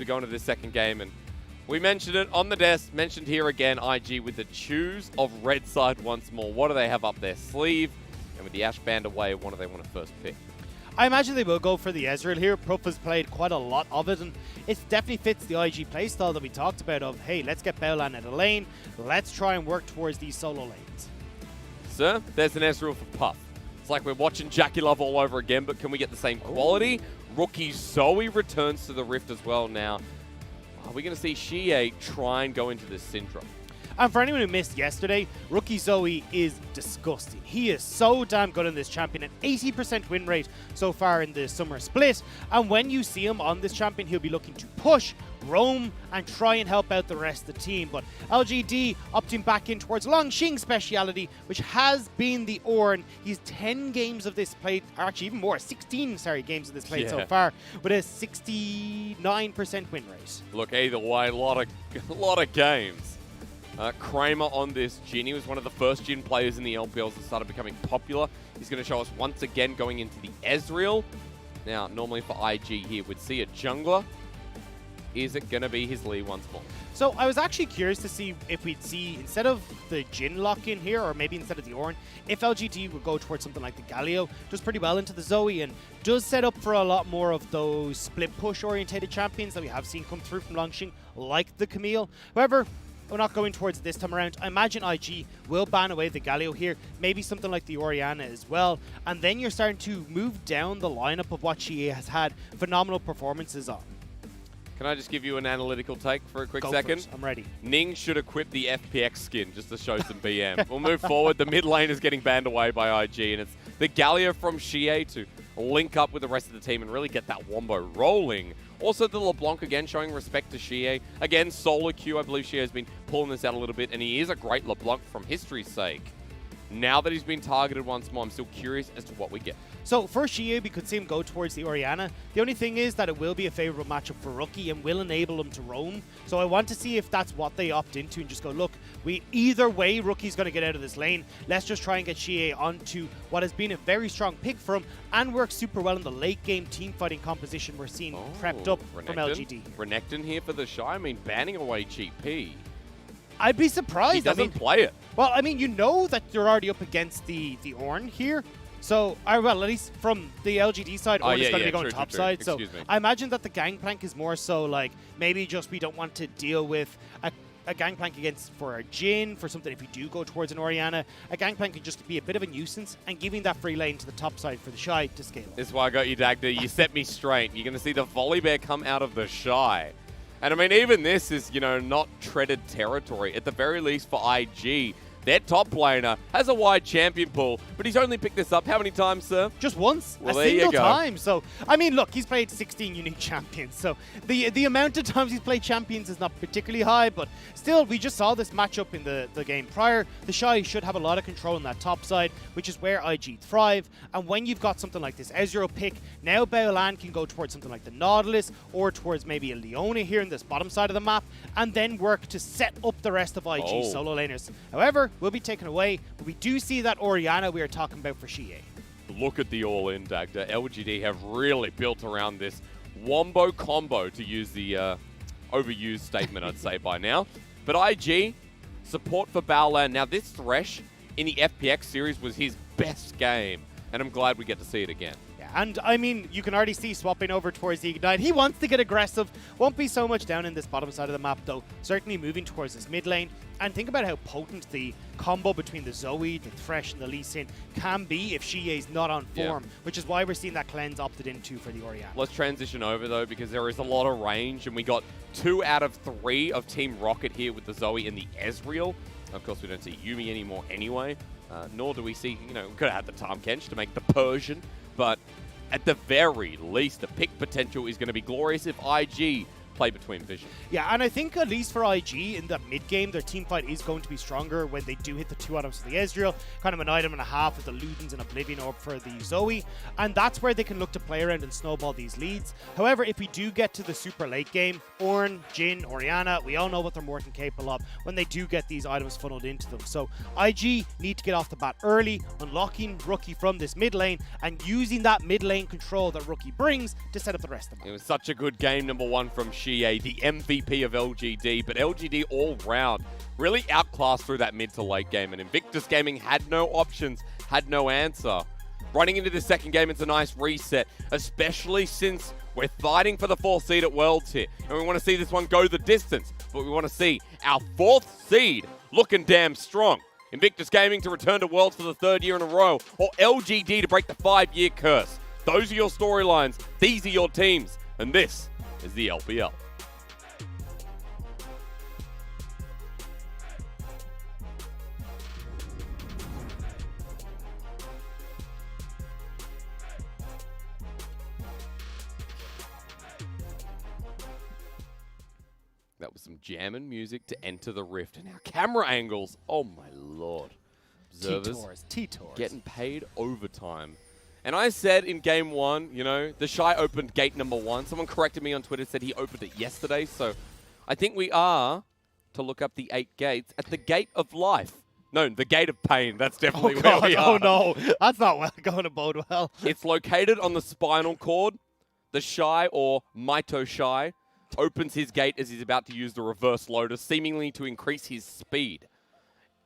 to go into this second game. And we mentioned it on the desk, mentioned here again, IG with the choose of red side once more. What do they have up their sleeve? And with the Ash Band away, what do they want to first pick? I imagine they will go for the Ezreal here. Prof has played quite a lot of it, and it definitely fits the IG playstyle that we talked about of, hey, let's get Baolan at a lane, let's try and work towards these solo lanes. Sir, there's an Ezreal for Puff. It's like we're watching Jackie Love all over again, but can we get the same quality? Ooh. Rookie Zoe returns to the Rift as well now. Are we going to see Xiye try and go into this Syndrome? And for anyone who missed yesterday, Rookie Zoe is disgusting. He is so damn good in this champion, an 80% win rate so far in the summer split. And when you see him on this champion, he'll be looking to push, roam, and try and help out the rest of the team. But LGD opting back in towards Langx's speciality, which has been the Ornn. He's 10 games of this played, or actually even more, 16 games of this played so far, with a 69% win rate. Look, either way, a lot of games. Kramer on this Jhin. He was one of the first Jhin players in the LPLs that started becoming popular. He's going to show us once again going into the Ezreal. Now, normally for IG here, we'd see a jungler. Is it going to be his Lee once more? So I was actually curious to see if we'd see, instead of the Jhin lock-in here, or maybe instead of the Ornn, if LGD would go towards something like the Galio. Does pretty well into the Zoe and does set up for a lot more of those split push orientated champions that we have seen come through from Langx, like the Camille. However, we're not going towards this time around. I imagine IG will ban away the Galio here, maybe something like the Orianna as well, and then you're starting to move down the lineup of what Xiye has had phenomenal performances on. Can I just give you an analytical take for a quick second? I'm ready. Ning should equip the FPX skin just to show some BM. We'll move forward. The mid lane is getting banned away by IG, and it's the Galio from Xiye to link up with the rest of the team and really get that wombo rolling. Also, the LeBlanc again showing respect to Xiye. Again, solo queue. I believe Xiye has been pulling this out a little bit, and he is a great LeBlanc from history's sake. Now that he's been targeted once more, I'm still curious as to what we get. So for Xiye, we could see him go towards the Orianna. The only thing is that it will be a favorable matchup for Rookie and will enable him to roam. So I want to see if that's what they opt into and just go, look, either way, Rookie's going to get out of this lane. Let's just try and get Xiye onto what has been a very strong pick for him and works super well in the late game team fighting composition we're seeing prepped up from LGD. Renekton here for TheShy. I mean, banning away Cheap P. I'd be surprised. He doesn't play it. Well, I mean, you know that you're already up against the Ornn here. So, well, at least from the LGD side, Ornn is going to be going top side. So, I imagine that the Gangplank is more so like, maybe just we don't want to deal with a Gangplank against for a Jhin, for something if we do go towards an Orianna. A Gangplank could just be a bit of a nuisance, and giving that free lane to the top side for TheShy to scale. This is why I got you, Dagda. You set me straight. You're going to see the Volibear come out of TheShy. And I mean, even this is, you know, not treaded territory. At the very least for IG, their top laner has a wide champion pool, but he's only picked this up how many times, sir? Just once. Well, a single time. So, I mean, look, he's played 16 unique champions. So, the amount of times he's played champions is not particularly high, but still, we just saw this matchup in the game prior. TheShy should have a lot of control on that top side, which is where IG thrive. And when you've got something like this Ezreal pick, now Baolan can go towards something like the Nautilus or towards maybe a Leona here in this bottom side of the map, and then work to set up the rest of IG solo laners. However, will be taken away, but we do see that Orianna we are talking about for Xiye. Look at the all-in, Dagda. LGD have really built around this wombo combo, to use the overused statement, I'd say by now. But IG, support for Baolan. Now, this Thresh in the FPX series was his best game, and I'm glad we get to see it again. And, I mean, you can already see swapping over towards the Ignite. He wants to get aggressive. Won't be so much down in this bottom side of the map, though. Certainly moving towards this mid lane. And think about how potent the combo between the Zoe, the Thresh, and the Lee Sin can be if Xiye's not on form, which is why we're seeing that cleanse opted into for the Orianna. Let's transition over, though, because there is a lot of range, and we got 2 out of 3 of Team Rocket here with the Zoe and the Ezreal. Of course, we don't see Yuumi anymore anyway, nor do we see, you know, we could have had the Tahm Kench to make the Persian, but at the very least, the pick potential is going to be glorious if IG play between vision. Yeah, and I think at least for IG in that mid game, their team fight is going to be stronger when they do hit the 2 items for the Ezreal, kind of an item and a half with the Ludens and Oblivion Orb for the Zoe, and that's where they can look to play around and snowball these leads. However, if we do get to the super late game, Ornn, Jhin, Orianna, we all know what they're more than capable of when they do get these items funneled into them. So IG need to get off the bat early, unlocking Rookie from this mid lane and using that mid lane control that Rookie brings to set up the rest of them. It was such a good game, number 1 from Xiye, the MVP of LGD, but LGD all round really outclassed through that mid to late game, and Invictus Gaming had no options, had no answer. Running into the second game, it's a nice reset, especially since we're fighting for the 4th seed at Worlds here, and we want to see this one go the distance, but we want to see our 4th seed looking damn strong. Invictus Gaming to return to Worlds for the 3rd year in a row, or LGD to break the 5-year curse. Those are your storylines, these are your teams, and this is the LPL. That was some jamming music to enter the rift. And our camera angles, oh my lord. Observers T-Tours. getting paid overtime. And I said in game 1, you know, TheShy opened gate number 1. Someone corrected me on Twitter, said he opened it yesterday. So I think we are to look up the 8 gates at the gate of life. No, the gate of pain. That's definitely where we are. Oh no, that's not going to bode well. It's located on the spinal cord. TheShy, or TheShy, opens his gate as he's about to use the reverse loader, seemingly to increase his speed.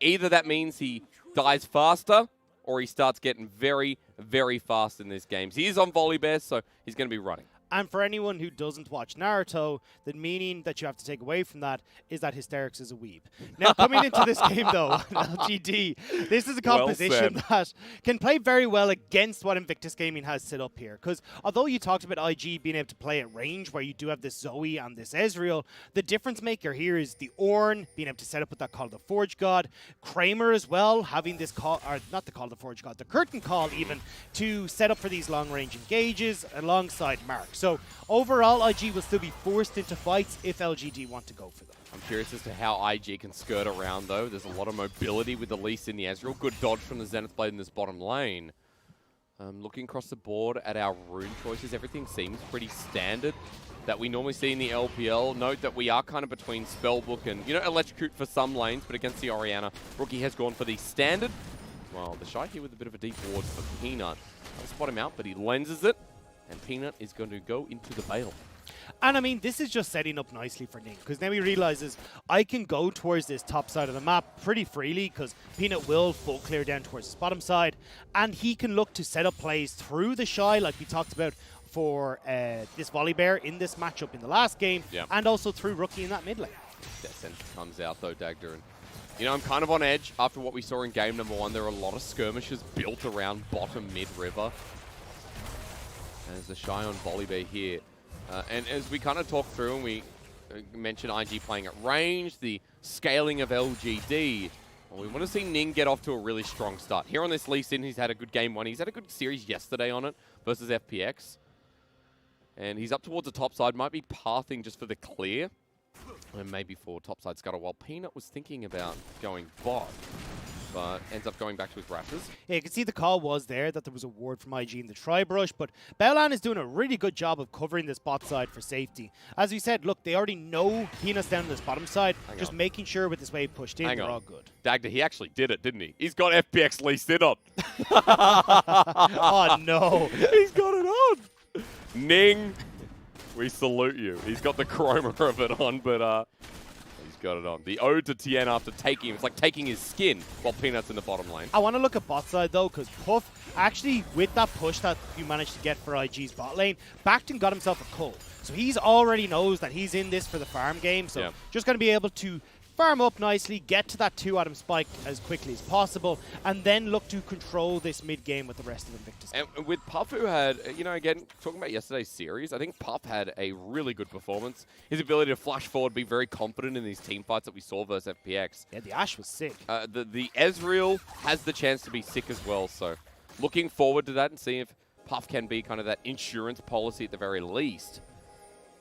Either that means he dies faster, or he starts getting very, very fast in this game. He is on Volibear, so he's going to be running. And for anyone who doesn't watch Naruto, the meaning that you have to take away from that is that Hysterics is a weeb. Now, coming into this game, though, LGD, this is a composition that can play very well against what Invictus Gaming has set up here. Because although you talked about IG being able to play at range, where you do have this Zoe and this Ezreal, the difference maker here is the Ornn, being able to set up with that Call of the Forge God. Kramer as well, having this call, or not the Call of the Forge God, the Curtain Call even, to set up for these long-range engages alongside Mark. So overall, IG will still be forced into fights if LGD want to go for them. I'm curious as to how IG can skirt around, though. There's a lot of mobility with the least in the Ezreal. Good dodge from the Zenith Blade in this bottom lane. Looking across the board at our rune choices, everything seems pretty standard that we normally see in the LPL. Note that we are kind of between Spellbook and, you know, Electrocute for some lanes, but against the Orianna, Rookie has gone for the standard. Well, TheShy here with a bit of a deep ward for Peanut. I'll spot him out, but he lenses it. And Peanut is going to go into the Baolan. And I mean, this is just setting up nicely for ning, because now he realizes I can go towards this top side of the map pretty freely, because Peanut will full clear down towards this bottom side, and he can look to set up plays through TheShy, like we talked about for this Volibear in this matchup in the last game, and also through Rookie in that mid lane. That sense comes out, though, Dagda. And, you know, I'm kind of on edge after what we saw in game number 1. There are a lot of skirmishes built around bottom mid-river. As TheShy on Volibear here. And as we kind of talk through and we mentioned IG playing at range, the scaling of LGD, well, we want to see Ning get off to a really strong start. Here on this Lee Sin, he's had a good game 1. He's had a good series yesterday on it versus FPX. And he's up towards the top side, might be pathing just for the clear. And maybe for topside scuttle, while Peanut was thinking about going bot, but ends up going back to his rashes. Yeah, you can see the call was there that there was a ward from IG in the tri-brush, but Baolan is doing a really good job of covering this bot side for safety. As we said, look, they already know Peanut's down on this bottom side, just making sure with this wave pushed in, they're all good. Dagda, he actually did it, didn't he? He's got FPX Lee Sin on. Oh, no. He's got it on. Ning, we salute you. He's got the Kramer of it on, but he's got it on. The ode to Tien after taking him. It's like taking his skin while Peanut's in the bottom lane. I want to look at bot side, though, because Puff, actually, with that push that you managed to get for IG's bot lane, backed and got himself a cull. So he's already knows that he's in this for the farm game, so just going to be able to farm up nicely, get to that 2-item spike as quickly as possible, and then look to control this mid-game with the rest of Invictus. And with Puff, who had, you know, again, talking about yesterday's series, I think Puff had a really good performance. His ability to flash forward, be very confident in these team fights that we saw versus FPX. Yeah, the Ashe was sick. The Ezreal has the chance to be sick as well, so looking forward to that and seeing if Puff can be kind of that insurance policy at the very least.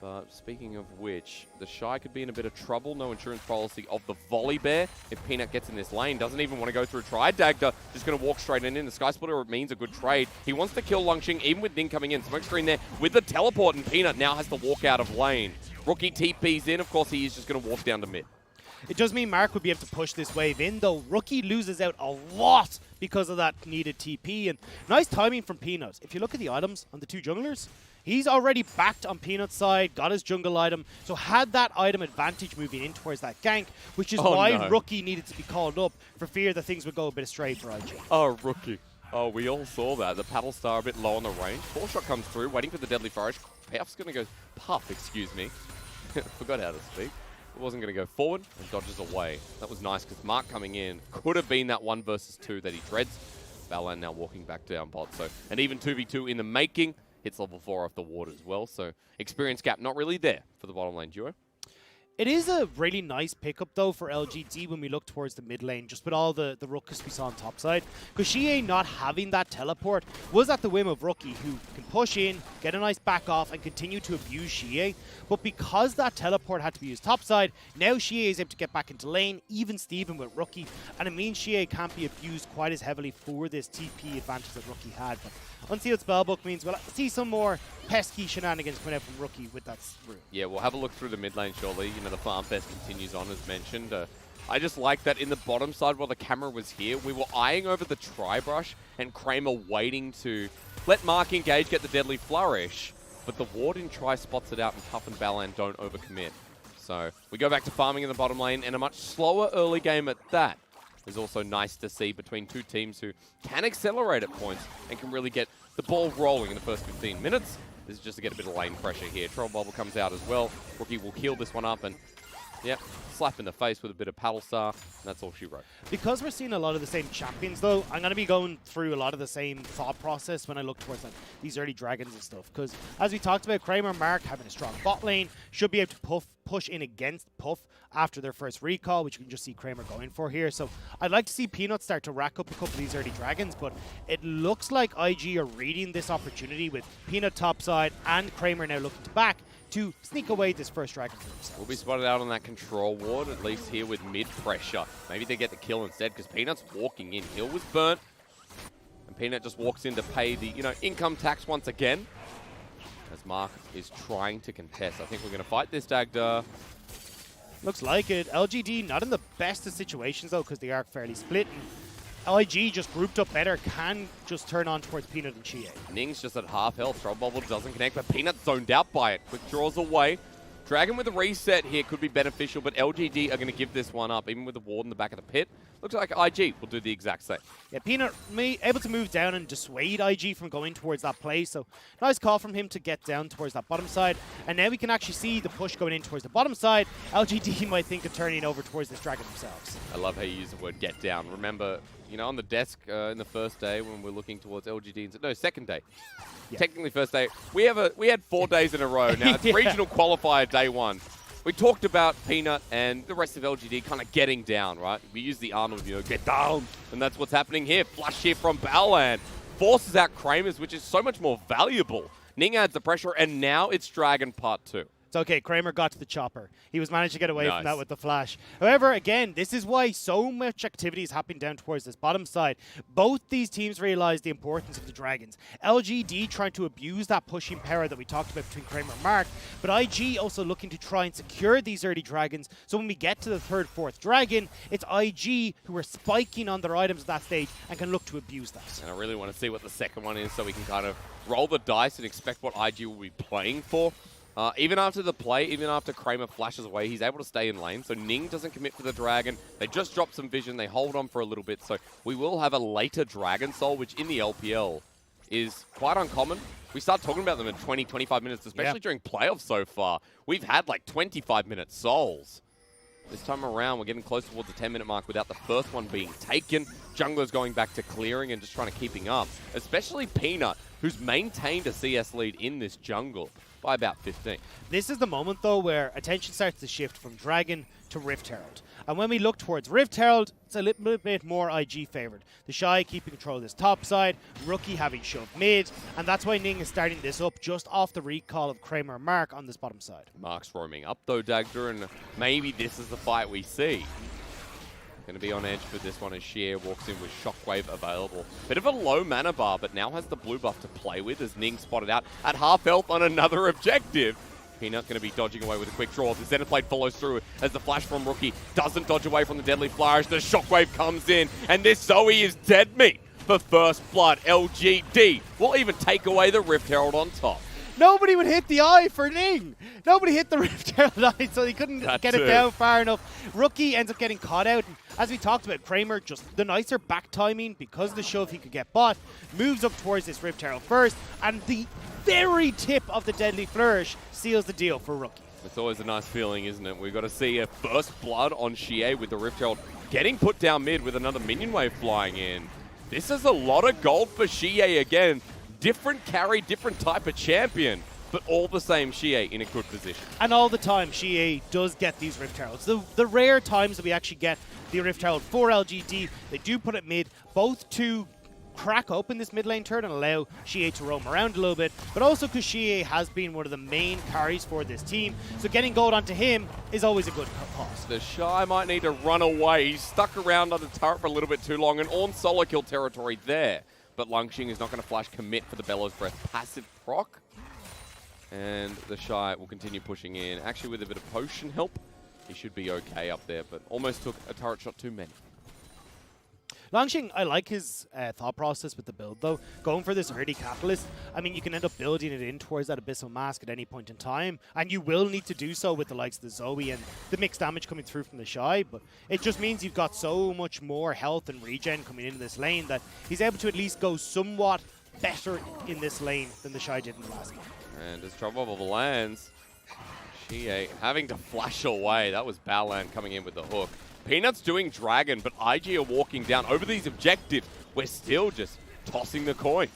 But speaking of which, TheShy could be in a bit of trouble. No insurance policy of the Volibear. If Peanut gets in this lane, doesn't even want to go through try. Dagda just going to walk straight in. The Sky Splitter means a good trade. He wants to kill Langx, even with Ning coming in. Smoke screen there with the teleport, and Peanut now has to walk out of lane. Rookie TP's in. Of course, he is just going to walk down to mid. It does mean Mark would be able to push this wave in, though Rookie loses out a lot because of that needed TP. And nice timing from Peanut. If you look at the items on the two junglers, he's already backed on Peanut's side, got his jungle item, so had that item advantage moving in towards that gank, which is why Rookie needed to be called up for fear that things would go a bit astray for IG. Oh, Rookie. Oh, we all saw that. The Paddle Star a bit low on the range. 4-shot comes through, waiting for the Deadly Flourish. Puff's going to go... Puff, excuse me. Forgot how to speak. It wasn't going to go forward and dodges away. That was nice because Mark coming in could have been that 1 versus 2 that he dreads. Baolan now walking back down bot. So an even 2v2 in the making. Hits level 4 off the ward as well. So experience gap not really there for the bottom lane duo. It is a really nice pickup, though, for LGD when we look towards the mid lane, just with all the ruckus we saw on top side. Because Xiye not having that teleport was at the whim of Rookie, who can push in, get a nice back off, and continue to abuse Xiye. But because that teleport had to be used top side, now Xiye is able to get back into lane, even Steven with Rookie. And it means Xiye can't be abused quite as heavily for this TP advantage that Rookie had. But Unsealed Spellbook means we'll see some more pesky shenanigans coming out from Rookie with that room. Yeah, we'll have a look through the mid lane shortly. You know, the farm fest continues on as mentioned. I just like that in the bottom side while the camera was here, we were eyeing over the Tri-Brush and Kramer waiting to let Mark engage, get the Deadly Flourish. But the Warden Tri spots it out and Puff and Baolan don't overcommit. So we go back to farming in the bottom lane and a much slower early game at that. Is also nice to see between two teams who can accelerate at points and can really get the ball rolling in the first 15 minutes. This is just to get a bit of lane pressure here. Troll Bubble comes out as well. Rookie will heal this one up and, yep, slap in the face with a bit of Paddle Star. And that's all she wrote. Because we're seeing a lot of the same champions, though, I'm going to be going through a lot of the same thought process when I look towards like these early dragons and stuff. Because as we talked about, Kramer, Mark having a strong bot lane should be able to push in against Puff after their first recall, which you can just see Kramer going for here. So I'd like to see Peanut start to rack up a couple of these early dragons, but it looks like IG are reading this opportunity with Peanut topside and Kramer now looking to back to sneak away this first dragon for themselves. We'll be spotted out on that control ward, at least here with mid pressure. Maybe they get the kill instead because Peanut's walking in. Hill was burnt, and Peanut just walks in to pay the, income tax once again. As Mark is trying to contest. I think we're going to fight this, Dagda. Looks like it. LGD not in the best of situations, though, because they are fairly split. And IG just grouped up better, can just turn on towards Peanut and Xiye. Ning's just at half health. Troll Bubble doesn't connect, but Peanut's zoned out by it. Quick draws away. Dragon with a reset here could be beneficial, but LGD are going to give this one up, even with the ward in the back of the pit. Looks like IG will do the exact same. Yeah, Peanut able to move down and dissuade IG from going towards that play, so nice call from him to get down towards that bottom side. And now we can actually see the push going in towards the bottom side. LGD might think of turning over towards this dragon themselves. I love how you use the word get down. Remember, on the desk in the first day when we're looking towards LGD, no, second day. Yeah. Technically first day. We had 4 days in a row. Now it's regional qualifier day 1. We talked about Peanut and the rest of LGD kind of getting down, right? We use the Arnold, get down. And that's what's happening here. Flush here from Baolan. Forces out Kramer's, which is so much more valuable. Ning adds the pressure, and now it's Dragon Part 2. It's okay, Kramer got to the chopper. He was managed to get away from that with the flash. However, again, this is why so much activity is happening down towards this bottom side. Both these teams realize the importance of the dragons. LGD trying to abuse that pushing power that we talked about between Kramer and Mark, but IG also looking to try and secure these early dragons, so when we get to the 3rd, 4th dragon, it's IG who are spiking on their items at that stage and can look to abuse that. And I really want to see what the second one is so we can kind of roll the dice and expect what IG will be playing for. Even after the play, even after Kramer flashes away, he's able to stay in lane. So Ning doesn't commit for the dragon. They just drop some vision. They hold on for a little bit. So we will have a later Dragon Soul, which in the LPL is quite uncommon. We start talking about them in 20, 25 minutes, especially during playoffs so far. We've had like 25-minute souls. This time around, we're getting close towards the 10-minute mark without the first one being taken. Jungler's going back to clearing and just trying to keeping up. Especially Peanut, who's maintained a CS lead in this jungle by about 15. This is the moment, though, where attention starts to shift from Dragon to Rift Herald. And when we look towards Rift Herald, it's a little bit more IG favored. TheShy keeping control of this top side, Rookie having shoved mid, and that's why Ning is starting this up just off the recall of Kramer and Mark on this bottom side. Mark's roaming up, though, Dagda, and maybe this is the fight we see. Going to be on edge for this one as Xiye walks in with Shockwave available. Bit of a low mana bar, but now has the blue buff to play with as Ning spotted out at half health on another objective. Peanut going to be dodging away with a quick draw. The Xenoblade follows through as the flash from Rookie doesn't dodge away from the Deadly Flourish. The Shockwave comes in, and this Zoe is dead meat for first blood. LGD will even take away the Rift Herald on top. Nobody would hit the eye for Ning. Nobody hit the Rift Herald eye, so he couldn't get it down far enough. Rookie ends up getting caught out. And as we talked about, Kramer, just the nicer back timing because of the shove he could get bot, moves up towards this Rift Herald first, and the very tip of the deadly flourish seals the deal for Rookie. It's always a nice feeling, isn't it? We've got to see a first blood on Xiye with the Rift Herald getting put down mid with another minion wave flying in. This is a lot of gold for Xiye again. Different carry, different type of champion, but all the same Xiye in a good position. And all the time, Xiye does get these Rift Heralds. The rare times that we actually get the Rift Herald for LGD, they do put it mid, both to crack open this mid lane turn and allow Xiye to roam around a little bit, but also because Xiye has been one of the main carries for this team, so getting gold onto him is always a good cost. TheShy might need to run away. He's stuck around on the turret for a little bit too long, and Ornn solo kill territory there. But Langx is not going to flash commit for the Bellows Breath passive proc. And TheShy will continue pushing in. Actually, with a bit of potion help, he should be okay up there, but almost took a turret shot too many. Langx, I like his thought process with the build, though. Going for this early Catalyst, I mean, you can end up building it in towards that Abyssal Mask at any point in time, and you will need to do so with the likes of the Zoe and the mixed damage coming through from TheShy, but it just means you've got so much more health and regen coming into this lane that he's able to at least go somewhat better in this lane than TheShy did in the last game. And as trouble lands, Xiye having to flash away. That was Baolan coming in with the hook. Peanut's doing Dragon, but IG are walking down over these objectives. We're still just tossing the coin.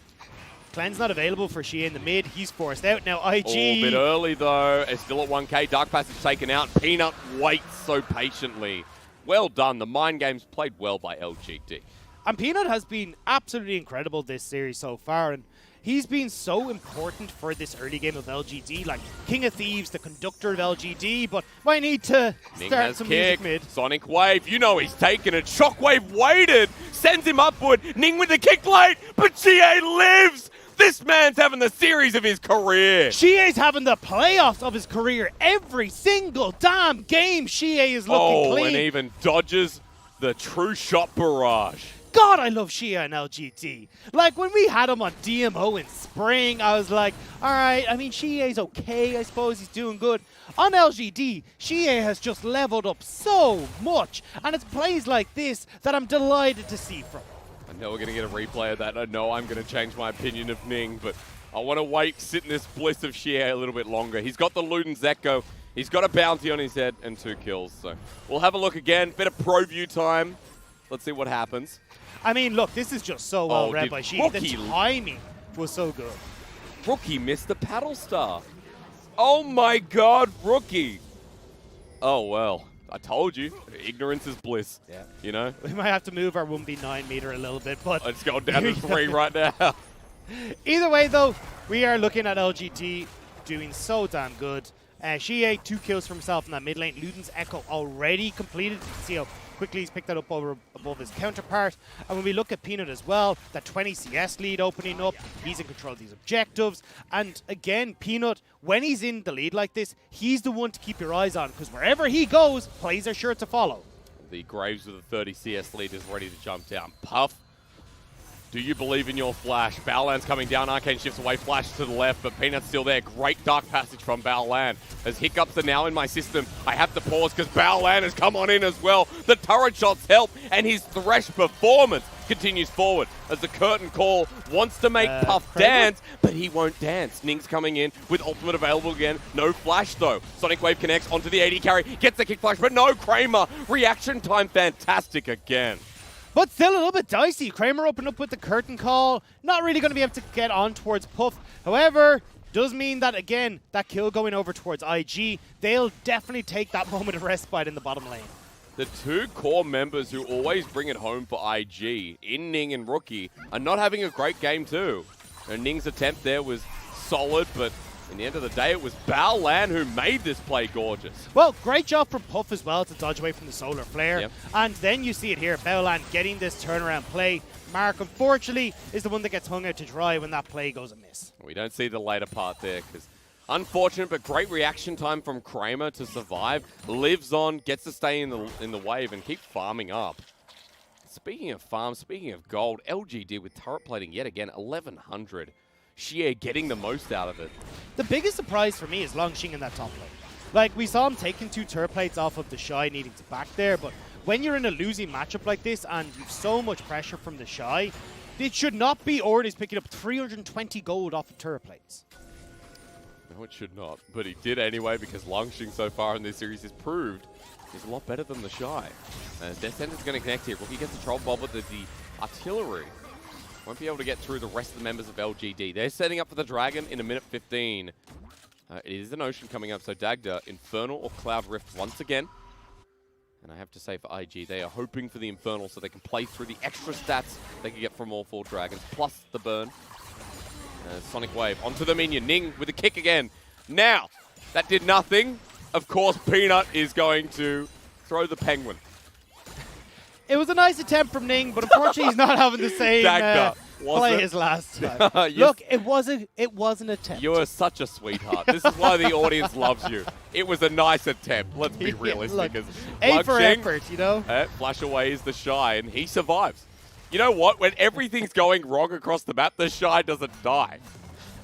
Cleanse not available for Xiye in the mid. He's forced out. Now IG... A bit early, though. It's still at 1k. Dark Passage taken out. Peanut waits so patiently. Well done. The mind game's played well by LGD. And Peanut has been absolutely incredible this series so far, and he's been so important for this early game of LGD, like King of Thieves, the conductor of LGD, but might need to start some music mid. Sonic Wave, you know he's taking it. Shockwave waited, sends him upward. Ning with the kick late, but Xiye lives! This man's having the series of his career. Xiye's having the playoffs of his career. Every single damn game, Xiye is looking clean. And even dodges the true shot barrage. God, I love Xiye and LGD. Like, when we had him on DMO in spring, I was like, all right, I mean, Xiye's okay. I suppose he's doing good. On LGD, Xiye has just leveled up so much, and it's plays like this that I'm delighted to see from him. I know we're going to get a replay of that. I know I'm going to change my opinion of Ning, but I want to wait, sit in this bliss of Xiye a little bit longer. He's got the Luden's Echo. He's got a bounty on his head and 2 kills. So we'll have a look again. Bit of pro view time. Let's see what happens. I mean, look, this is just so well read by Xiye. The timing was so good. Rookie missed the paddle star. Oh my god, Rookie. Oh, well, I told you. Ignorance is bliss. Yeah. You know? We might have to move our 1v9 meter a little bit, but... Let's go down to 3 right now. Either way, though, we are looking at LGD doing so damn good. Xiye, 2 kills for himself in that mid lane. Luden's Echo already completed. You can see how quickly he's picked that up above his counterpart. And when we look at Peanut as well, that 20 CS lead opening up, he's in control of these objectives. And again, Peanut, when he's in the lead like this, he's the one to keep your eyes on, because wherever he goes, plays are sure to follow. The Graves with a 30 CS lead is ready to jump down. Puff, do you believe in your flash? Baolan's coming down, Arcane shifts away, flash to the left, but Peanut's still there. Great Dark Passage from Baolan. As hiccups are now in my system, I have to pause because Baolan has come on in as well. The turret shots help, and his Thresh performance continues forward as the curtain call wants to make Puff dance, but he won't dance. Ning's coming in with ultimate available again. No flash though. Sonic Wave connects onto the AD carry, gets the kick flash, but no Kramer. Reaction time fantastic again. But still a little bit dicey. Kramer opened up with the curtain call. Not really going to be able to get on towards Puff. However, does mean that, again, that kill going over towards IG, they'll definitely take that moment of respite in the bottom lane. The 2 core members who always bring it home for IG, in Ning and Rookie, are not having a great game too. And Ning's attempt there was solid, but in the end of the day, it was Baolan who made this play gorgeous. Well, great job from Puff as well to dodge away from the solar flare. Yep. And then you see it here, Baolan getting this turnaround play. Mark, unfortunately, is the one that gets hung out to dry when that play goes amiss. We don't see the later part there because unfortunate, but great reaction time from Kramer to survive. Lives on, gets to stay in the wave and keep farming up. Speaking of farm, speaking of gold, LGD with turret plating yet again, 1100. Xiye getting the most out of it. The biggest surprise for me is Langx in that top lane. Like, we saw him taking 2 turret plates off of TheShy, needing to back there, but when you're in a losing matchup like this and you've so much pressure from TheShy, it should not be Ornn is picking up 320 gold off of turret plates. No, it should not, but he did anyway because Langx so far in this series has proved he's a lot better than TheShy. Descender's going to connect here. Rookie gets the troll bob with the artillery. Won't be able to get through the rest of the members of LGD. They're setting up for the Dragon in a minute 15. It is an Ocean coming up, so Dagda, Infernal or Cloud Rift once again. And I have to say for IG, they are hoping for the Infernal so they can play through the extra stats they can get from all 4 Dragons, plus the burn. Sonic Wave onto the minion. Ning with a kick again. Now, that did nothing. Of course, Peanut is going to throw the penguin. It was a nice attempt from Ning, but unfortunately he's not having the same play as last time. Look, it was an attempt. You're such a sweetheart. This is why the audience loves you. It was a nice attempt. Let's be realistic. Look, A for effort, you know? Flash away is TheShy, and he survives. You know what? When everything's going wrong across the map, TheShy doesn't die.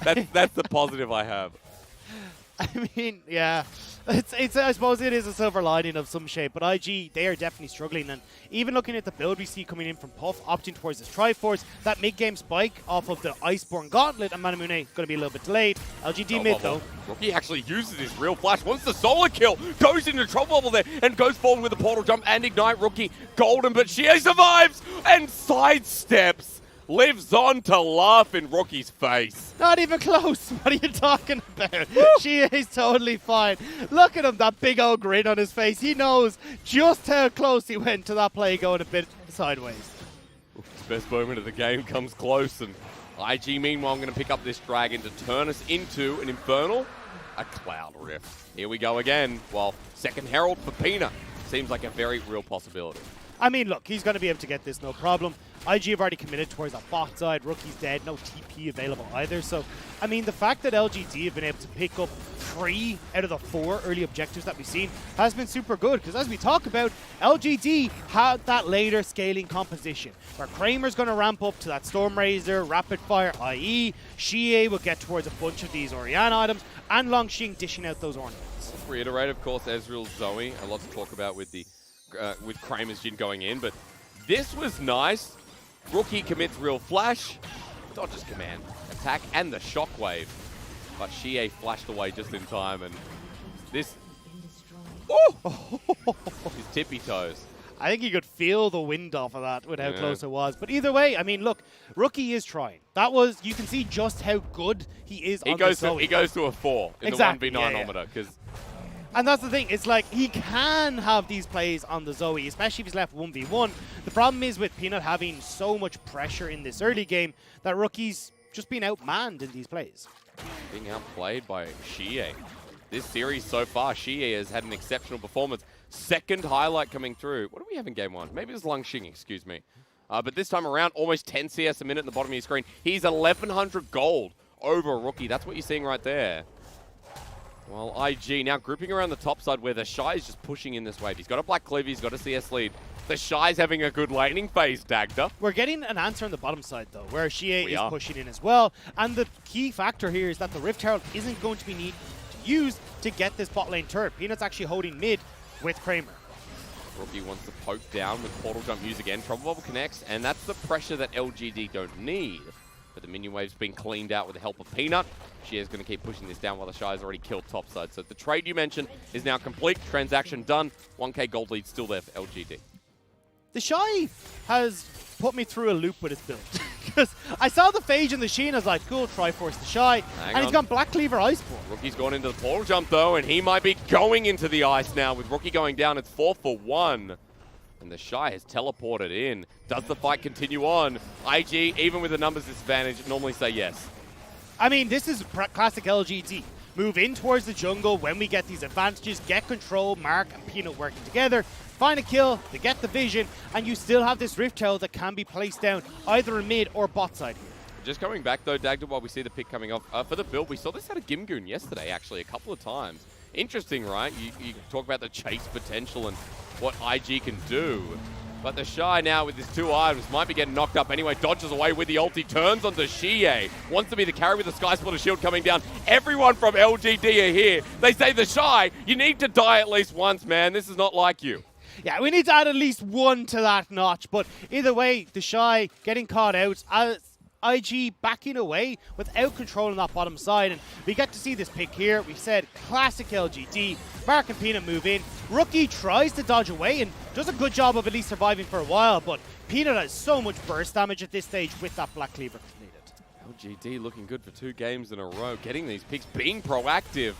That's the positive I have. I mean, yeah. I suppose it is a silver lining of some shape, but IG, they are definitely struggling. And even looking at the build we see coming in from Puff, opting towards this Triforce, that mid-game spike off of the Iceborne Gauntlet, and Manamune going to be a little bit delayed. LGD mid, though. Rookie actually uses his real flash, wants the solo kill, goes into trouble bubble there, and goes forward with a portal jump and ignite. Rookie golden, but Xiye survives and sidesteps. Lives on to laugh in Rookie's face. Not even close. What are you talking about? She is totally fine. Look at him, that big old grin on his face. He knows just how close he went to that play going a bit sideways. The best moment of the game comes close, and IG meanwhile going to pick up this dragon to turn us into an Infernal, a Cloud Rift. Here we go again. Well, second Herald for Peanut. Seems like a very real possibility. I mean, look, he's going to be able to get this, no problem. IG have already committed towards that bot side. Rookie's dead, no TP available either. So, I mean, the fact that LGD have been able to pick up 3 out of the 4 early objectives that we've seen has been super good. Because as we talk about, LGD had that later scaling composition where Kramer's going to ramp up to that Stormrazor, Rapid Fire, i.e. Xiye will get towards a bunch of these Orianna items, and Langx dishing out those ornaments. Let's reiterate, of course, Ezreal Zoe. A lot to talk about with the with Kramer's Jhin going in, but this was nice. Rookie commits real flash, dodges command, attack, and the shockwave. But Xiye flashed away just in time, and this... Oh! His tippy toes. I think you could feel the wind off of that with how close it was. But either way, I mean, look, Rookie is trying. That was, you can see just how good he is on the Zoe. He goes to a 4 in the 1v9-ometer, because... And that's the thing, it's like he can have these plays on the Zoe, especially if he's left 1v1. The problem is with Peanut having so much pressure in this early game that Rookie's just being outmanned in these plays. Being outplayed by Xiye. This series so far, Xiye has had an exceptional performance. Second highlight coming through. What do we have in game 1? Maybe it's Langx, excuse me. But this time around, almost 10 CS a minute in the bottom of your screen. He's 1,100 gold over Rookie. That's what you're seeing right there. Well, IG now grouping around the top side where TheShy is just pushing in this wave. He's got a Black Cleaver, he's got a CS lead. TheShy's having a good laning phase, Dagda. We're getting an answer on the bottom side, though, where Xiye is pushing in as well. And the key factor here is that the Rift Herald isn't going to be needed to use to get this bot lane turret. Peanut's actually holding mid with Kramer. Rookie wants to poke down with Portal Jump use again. Trouble Bubble connects, and that's the pressure that LGD don't need. But the minion wave's been cleaned out with the help of Peanut. Xiye's going to keep pushing this down while TheShy's already killed topside. So the trade you mentioned is now complete. Transaction done. 1k gold lead still there for LGD. TheShy has put me through a loop with his build. Because I saw the Phage and the Sheen, I was like, cool, Triforce TheShy. And he's gone Black Cleaver Iceborne. Rookie's gone into the portal jump though, and he might be going into the ice now. With Rookie going down, it's 4 for 1. And TheShy has teleported in. Does the fight continue on? IG, even with the numbers disadvantage, normally say yes. I mean, this is classic LGD. Move in towards the jungle when we get these advantages, get control, Mark and Peanut working together, find a kill, they get the vision, and you still have this Rift Herald that can be placed down either in mid or bot side here. Just coming back though, Dagda, while we see the pick coming off, for the build, we saw this out of Gimgoon yesterday actually a couple of times. Interesting, right? You talk about the chase potential and what IG can do. But TheShy now with his 2 items might be getting knocked up anyway. Dodges away with the ulti, turns onto Xiye. Wants to be the carry with the Sky Splitter shield coming down. Everyone from LGD are here. They say TheShy, you need to die at least once, man. This is not like you. Yeah, we need to add at least 1 to that notch. But either way, TheShy getting caught out. IG backing away without controlling that bottom side, and we get to see this pick here. We said classic LGD. Mark and Peanut move in. Rookie tries to dodge away and does a good job of at least surviving for a while, but Peanut has so much burst damage at this stage with that Black Cleaver completed. LGD looking good for 2 games in a row, getting these picks, being proactive.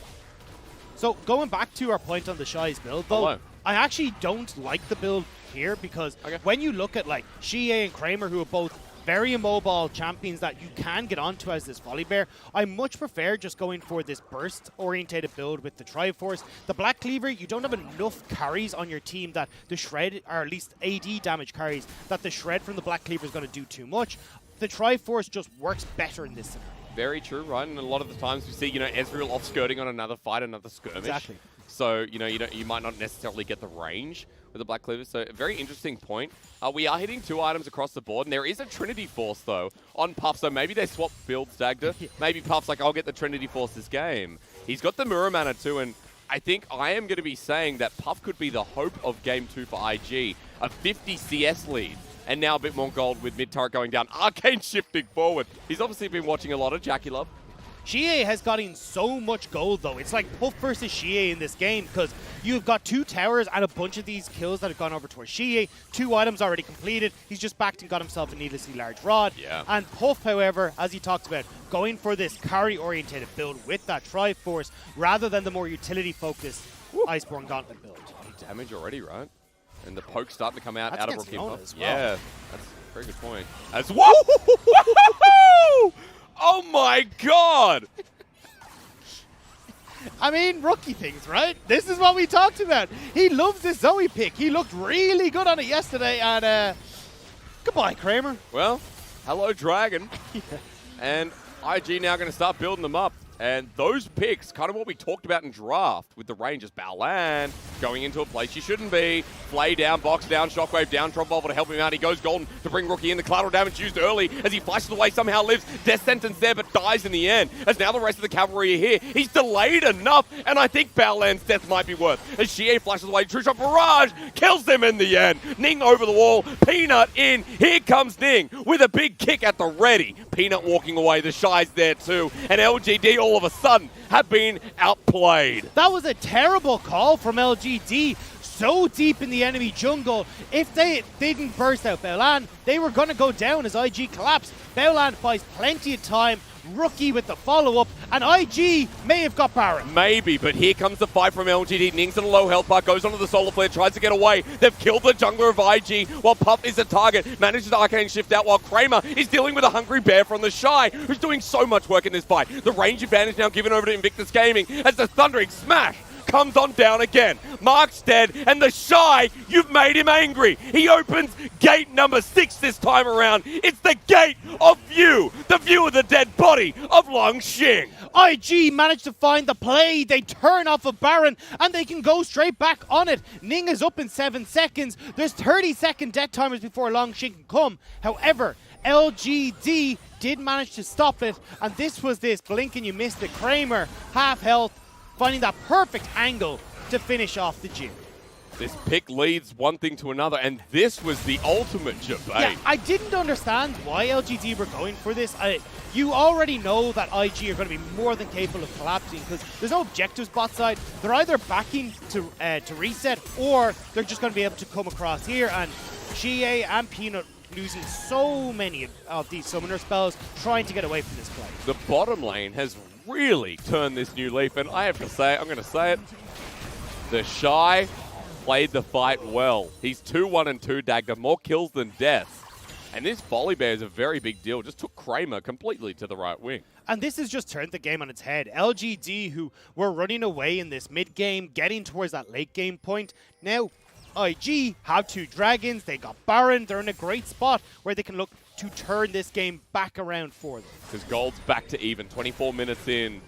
So going back to our point on TheShy's build, though, Hello. I actually don't like the build here because when you look at like Xiye and Kramer, who are both very immobile champions that you can get onto as this Volibear, I much prefer just going for this burst-orientated build with the Triforce. The Black Cleaver, you don't have enough carries on your team that the Shred, or at least AD damage carries, that the Shred from the Black Cleaver is going to do too much. The Triforce just works better in this scenario. Very true, right? And a lot of the times we see, Ezreal off-skirting on another fight, another skirmish. Exactly. So, you might not necessarily get the range with the Black Cleaver. So, a very interesting point. We are hitting 2 items across the board, and there is a Trinity Force, though, on Puff. So, maybe they swap builds, Dagda. Maybe Puff's like, I'll get the Trinity Force this game. He's got the Mirror Mana, too, and I think I am going to be saying that Puff could be the hope of Game 2 for IG. A 50 CS lead. And now a bit more gold with mid-turret going down. Arcane shifting forward. He's obviously been watching a lot of Jackie Love. Xiye has gotten so much gold, though. It's like Puff versus Xiye in this game because you've got 2 towers and a bunch of these kills that have gone over towards Xiye. 2 items already completed. He's just backed and got himself a needlessly large rod. Yeah. And Puff, however, as he talked about, going for this carry-orientated build with that Triforce rather than the more utility-focused Iceborne Gauntlet build. Damage already, right? And the poke starting to come out That's of Rookie Leona Puff. as well. Yeah, that's a very good point. As whoa! Oh my god! I mean, rookie things, right? This is what we talked about. He loves this Zoe pick. He looked really good on it yesterday, and goodbye, Kramer. Well, hello, Dragon. And IG now going to start building them up. And those picks, kind of what we talked about in draft with the ranges. Baolan going into a place you shouldn't be. Flay down, box down, shockwave down, drop Volvo to help him out. He goes golden to bring Rookie in. The collateral damage used early as he flashes away, somehow lives. Death sentence there, but dies in the end. As now the rest of the cavalry are here. He's delayed enough, and I think Baolan's death might be worth. As Xiye flashes away, True Shot Barrage kills them in the end. Ning over the wall, Peanut in. Here comes Ning with a big kick at the ready. Peanut walking away, TheShy's there too. And LGD all of a sudden have been outplayed. That was a terrible call from LGD. So deep in the enemy jungle. If they didn't burst out Baolan, they were going to go down as IG collapsed. Baolan buys plenty of time. Rookie with the follow-up, and IG may have got Baron. Maybe, but here comes the fight from LGD. Ning's in a low health bar, goes onto the solar flare, tries to get away. They've killed the jungler of IG while Puff is a target. Manages to arcane shift out while Kramer is dealing with a hungry bear from TheShy, who's doing so much work in this fight. The range advantage now given over to Invictus Gaming as the thundering smash comes on down again. Mark's dead, and TheShy, you've made him angry. He opens gate number 6 this time around. It's the gate of view, the view of the dead body of Langx. IG managed to find the play. They turn off a Baron, and they can go straight back on it. Ning is up in 7 seconds. There's 30-second death timers before Langx can come. However, LGD did manage to stop it, and this was this blink and you missed it. Kramer, half health, finding that perfect angle to finish off the Jhin. This pick leads one thing to another, and this was the ultimate debate. Yeah, I didn't understand why LGD were going for this. You already know that IG are going to be more than capable of collapsing because there's no objectives bot side. They're either backing to reset, or they're just going to be able to come across here, and Xiye and Peanut losing so many of these summoner spells trying to get away from this play. The bottom lane has really turned this new leaf, and I have to say, I'm going to say it, TheShy played the fight well. He's 2-1-2, Dagda, more kills than deaths. And this Volibear is a very big deal. Just took Kramer completely to the right wing. And this has just turned the game on its head. LGD, who were running away in this mid-game, getting towards that late-game point, now IG have 2 dragons, they got Baron, they're in a great spot where they can look to turn this game back around for them. Because Gold's back to even, 24 minutes in.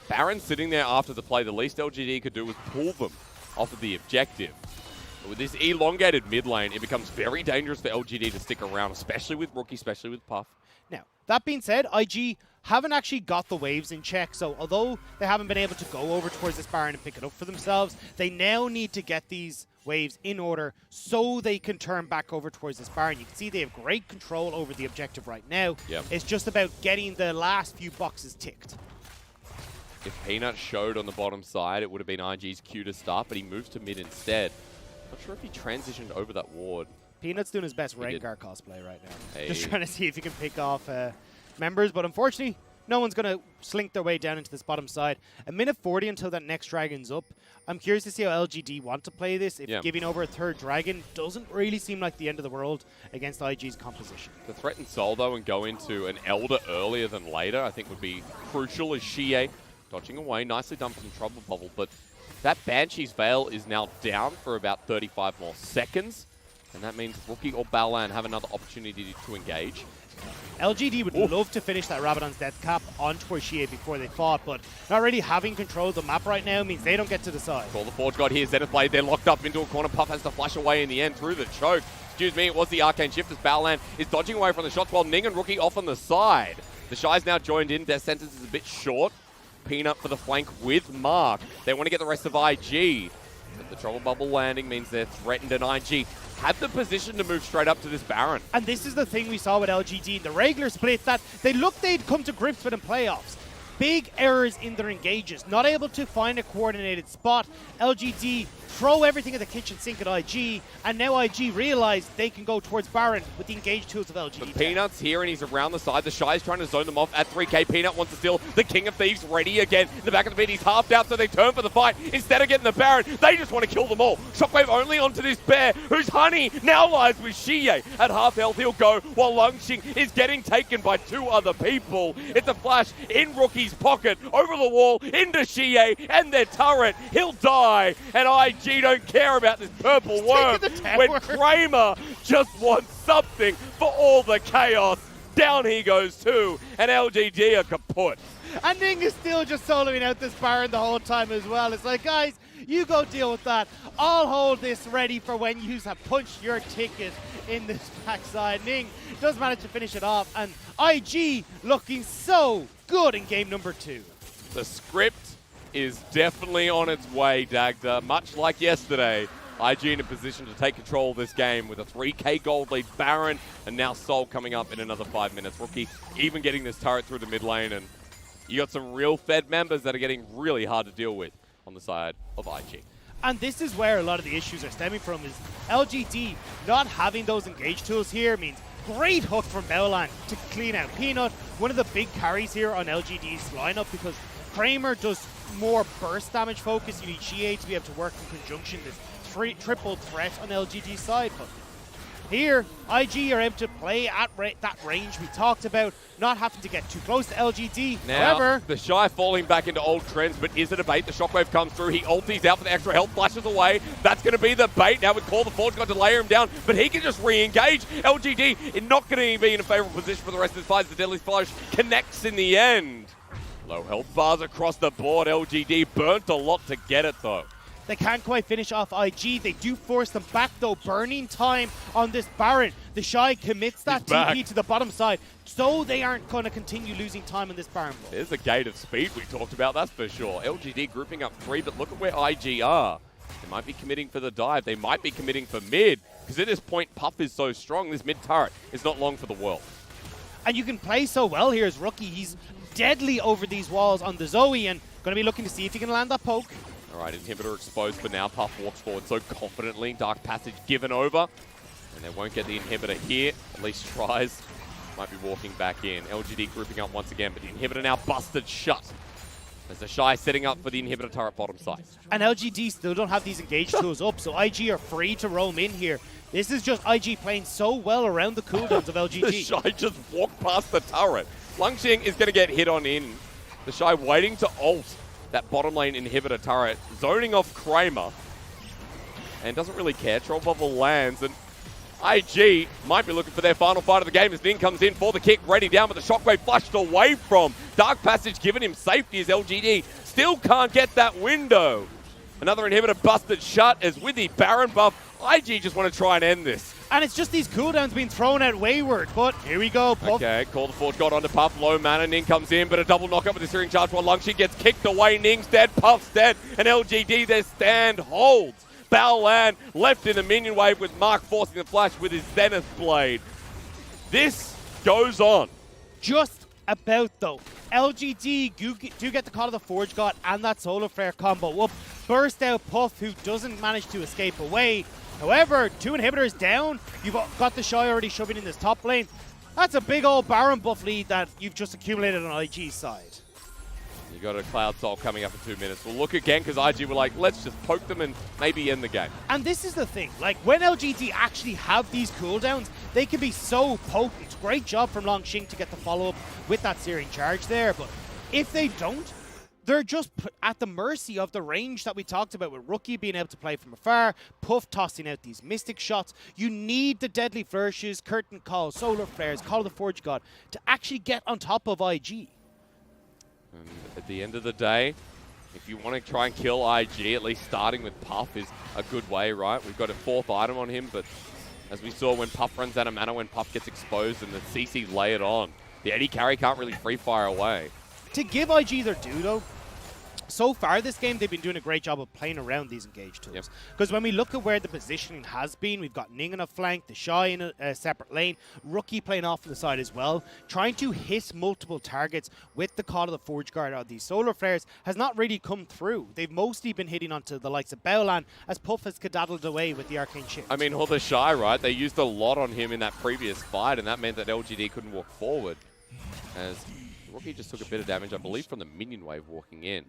Baron sitting there after the play. The least LGD could do was pull them off of the objective. With this elongated mid lane, it becomes very dangerous for LGD to stick around, especially with Rookie, especially with Puff. Now, that being said, IG haven't actually got the waves in check, so although they haven't been able to go over towards this Baron and pick it up for themselves, they now need to get these waves in order so they can turn back over towards this Baron. You can see they have great control over the objective right now. Yep. It's just about getting the last few boxes ticked. If Peanut showed on the bottom side, it would have been IG's cue to start, but he moves to mid instead. Not sure if he transitioned over that ward. Peanut's doing his best Rengar cosplay right now. Hey. Just trying to see if he can pick off members, but unfortunately, no one's going to slink their way down into this bottom side. A minute 40 until that next dragon's up. I'm curious to see how LGD want to play this. If giving over a third dragon doesn't really seem like the end of the world against IG's composition. To threaten Sol, though, and go into an Elder earlier than later, I think would be crucial as Xiye dodging away. Nicely done from Trouble Bubble, but that Banshee's Veil is now down for about 35 more seconds, and that means Rookie or Baolan have another opportunity to engage. LGD would love to finish that Rabadon's Death Cap onto Xiye before they fought, but not really having control of the map right now means they don't get to decide. Call the Forge God here, Zenith Blade, they're locked up into a corner. Puff has to flash away in the end through the choke. Excuse me, it was the Arcane Shift as Baolan is dodging away from the shots while Ning and Rookie off on the side. TheShy's now joined in, Death Sentence is a bit short. Peanut for the flank with Mark. They want to get the rest of IG. But the Trouble Bubble landing means they're threatened, and IG had the position to move straight up to this Baron. And this is the thing we saw with LGD in the regular split, that they looked they'd come to grips with in playoffs. Big errors in their engages, not able to find a coordinated spot. LGD throw everything at the kitchen sink at IG, and now IG realize they can go towards Baron with the engaged tools of LGD. The Peanut's here and he's around the side. TheShy is trying to zone them off at 3k. Peanut wants to steal the King of Thieves ready again. In the back of the pit, he's halved out, so they turn for the fight. Instead of getting the Baron, they just want to kill them all. Shockwave only onto this bear, whose honey now lies with Xiye. At half health, he'll go, while Langx is getting taken by two other people. It's a flash in Rookie's pocket, over the wall, into Xiye and their turret. He'll die, and IG don't care about this purple worm when Kramer just wants something for all the chaos. Down he goes too, and LGD are kaput. And Ning is still just soloing out this Baron the whole time as well. It's like, guys, you go deal with that. I'll hold this ready for when you have punched your ticket in this backside. Ning does manage to finish it off, and IG looking so good in game number 2. The script is definitely on its way, Dagda. Much like yesterday, IG in a position to take control of this game with a 3k gold lead Baron, and now Sol coming up in another 5 minutes. Rookie even getting this turret through the mid lane, and you got some real Fed members that are getting really hard to deal with on the side of IG. And this is where a lot of the issues are stemming from, is LGD not having those engage tools here means great hook from Baolan to clean out Peanut. One of the big carries here on LGD's lineup, because Kramer does more burst damage focus. You need Xiye to be able to work in conjunction, this triple threat on LGD's side. But here, IG are able to play at that range we talked about, not having to get too close to LGD. Now, However, TheShy falling back into old trends, but is it a bait? The Shockwave comes through, he ulties out for the extra health, flashes away. That's going to be the bait. Now with Call the Forge God to layer him down, but he can just re-engage. LGD is not going to be in a favorable position for the rest of his fight. The Deadly Splash connects in the end. Low health bars across the board. LGD burnt a lot to get it though. they can't quite finish off IG. They do force them back though. Burning time on this Baron. TheShy commits that TP to the bottom side, so they aren't going to continue losing time in this Baron. There's a gate of speed we talked about, that's for sure. LGD grouping up 3, but look at where IG are. They might be committing for the dive. They might be committing for mid, because at this point, Puff is so strong. This mid turret is not long for the world. And you can play so well here as Rookie. He's deadly over these walls on the Zoe, and going to be looking to see if he can land that poke. All right, inhibitor exposed, but now Puff walks forward so confidently. Dark Passage given over, and they won't get the inhibitor here. At least tries. Might be walking back in. LGD grouping up once again, but the inhibitor now busted shut. As TheShy setting up for the inhibitor turret bottom side. And LGD still don't have these engage tools up, so IG are free to roam in here. This is just IG playing so well around the cooldowns of LGD. TheShy just walked past the turret. Langx is going to get hit on in. TheShy waiting to ult that bottom lane inhibitor turret, zoning off Kramer. And doesn't really care. Troll Bubble lands, and IG might be looking for their final fight of the game as Ning comes in for the kick, ready down, but the Shockwave flushed away from. Dark Passage giving him safety as LGD still can't get that window. Another inhibitor busted shut as with the Baron buff, IG just want to try and end this. And it's just these cooldowns being thrown out wayward, but here we go. Puff. Okay, Call the Forge got onto Puff, low mana, Ning comes in, but a double knockup with the Searing Charge while Langx gets kicked away, Ning's dead, Puff's dead, and LGD, their stand holds. Baolan left in the minion wave with Mark forcing the flash with his Zenith Blade. This goes on. Just about though. LGD do get the Call of the Forge God and that Solar Flare combo up. Burst out Puff, who doesn't manage to escape away. However, 2 inhibitors down. You've got TheShy already shoving in this top lane. That's a big old Baron buff lead that you've just accumulated on IG's side. You got a Cloud Soul coming up in 2 minutes. We'll look again because IG were like, let's just poke them and maybe end the game. And this is the thing, like when LGD actually have these cooldowns, they can be so potent. Great job from Langx to get the follow-up with that Searing Charge there, but if they don't, they're just at the mercy of the range that we talked about with Rookie being able to play from afar, Puff tossing out these Mystic shots. You need the Deadly Flourishes, Curtain Call, Solar Flares, Call of the Forge God to actually get on top of IG. And at the end of the day, if you want to try and kill IG, at least starting with Puff is a good way, right? We've got a 4th item on him, but as we saw when Puff runs out of mana, when Puff gets exposed and the CC's layered on, the AD carry can't really free fire away. To give IG their due though, so far this game, they've been doing a great job of playing around these engage tools. Because when we look at where the positioning has been, we've got Ning on a flank, TheShy in a separate lane, Rookie playing off to the side as well. Trying to hit multiple targets with the Call of the Forge Guard or these Solar Flares has not really come through. They've mostly been hitting onto the likes of Baolan as Puff has skedaddled away with the Arcane Shift. I mean, TheShy, right? They used a lot on him in that previous fight, and that meant that LGD couldn't walk forward. As Rookie just took a bit of damage, I believe, from the minion wave walking in.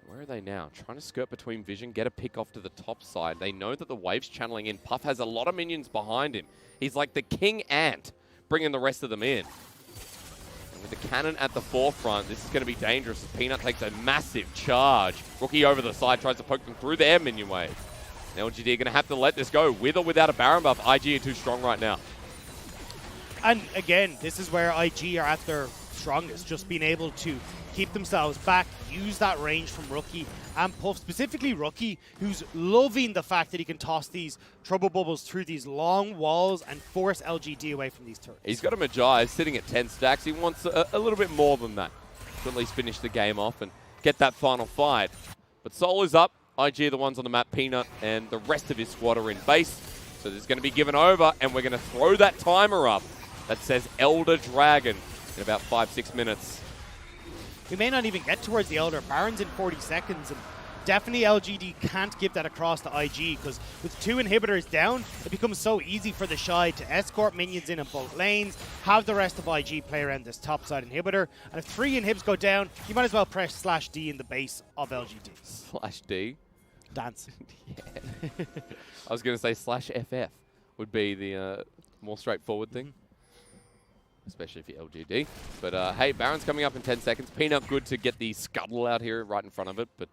Where are they now? Trying to skirt between vision, get a pick off to the top side. They know that the wave's channeling in. Puff has a lot of minions behind him. He's like the king ant, bringing the rest of them in. And with the cannon at the forefront, this is going to be dangerous as Peanut takes a massive charge. Rookie over the side tries to poke them through their minion wave. And LGD are going to have to let this go. With or without a Baron buff, IG are too strong right now. And again, this is where IG are at their strongest, just being able to keep themselves back, use that range from Rookie and Puff, specifically Rookie, who's loving the fact that he can toss these trouble bubbles through these long walls and force LGD away from these turrets. He's got a Magi sitting at 10 stacks. He wants a little bit more than that to at least finish the game off and get that final fight. But Soul is up. IG are the ones on the map, Peanut, and the rest of his squad are in base. So this is going to be given over, and we're going to throw that timer up that says Elder Dragon in about 5-6 minutes. We may not even get towards the Elder. Baron's in 40 seconds, and definitely LGD can't give that across to IG, because with 2 inhibitors down, it becomes so easy for TheShy to escort minions in both lanes, have the rest of IG play around this top side inhibitor, and if 3 inhibs go down, you might as well press /D in the base of LGD. /D? Dance. Yeah. I was going to say /FF would be the more straightforward thing. Especially for LGD. But hey, Baron's coming up in 10 seconds. Peanut good to get the scuttle out here right in front of it, but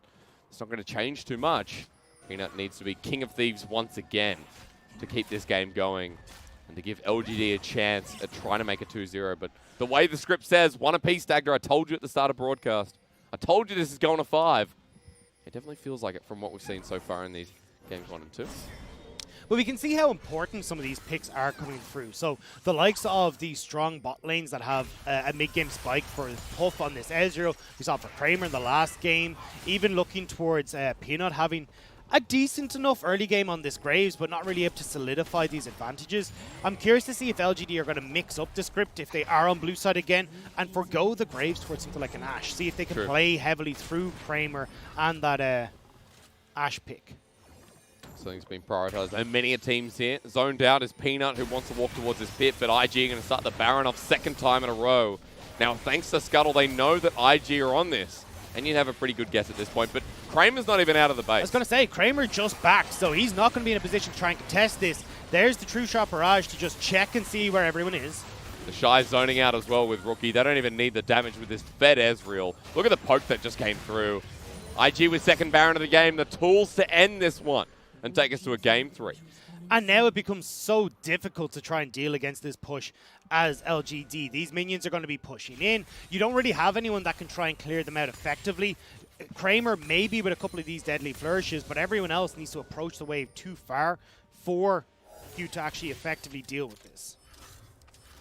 it's not going to change too much. Peanut needs to be King of Thieves once again to keep this game going and to give LGD a chance at trying to make it 2-0. But the way the script says, 1 apiece, Dagger, I told you at the start of broadcast. I told you this is going to 5. It definitely feels like it from what we've seen so far in these games 1 and 2. But we can see how important some of these picks are coming through. So the likes of the strong bot lanes that have a mid-game spike for Puff on this Ezreal, we saw for Kramer in the last game, even looking towards Peanut having a decent enough early game on this Graves, but not really able to solidify these advantages. I'm curious to see if LGD are going to mix up the script if they are on blue side again and forgo the Graves towards something like an Ashe. See if they can play heavily through Kramer and that Ashe pick. Something's been prioritized. And many a teams here. Zoned out is Peanut, who wants to walk towards his pit, but IG are going to start the Baron off 2nd time in a row. Now, thanks to Scuttle, they know that IG are on this. And you'd have a pretty good guess at this point, but Kramer's not even out of the base. I was going to say, Kramer just back, so he's not going to be in a position to try and contest this. There's the True Shot Barrage to just check and see where everyone is. TheShy zoning out as well with Rookie. They don't even need the damage with this fed Ezreal. Look at the poke that just came through. IG with 2nd Baron of the game, the tools to end this one and take us to a game 3. And now it becomes so difficult to try and deal against this push as LGD. These minions are going to be pushing in. You don't really have anyone that can try and clear them out effectively. Kramer maybe with a couple of these deadly flourishes, but everyone else needs to approach the wave too far for you to actually effectively deal with this.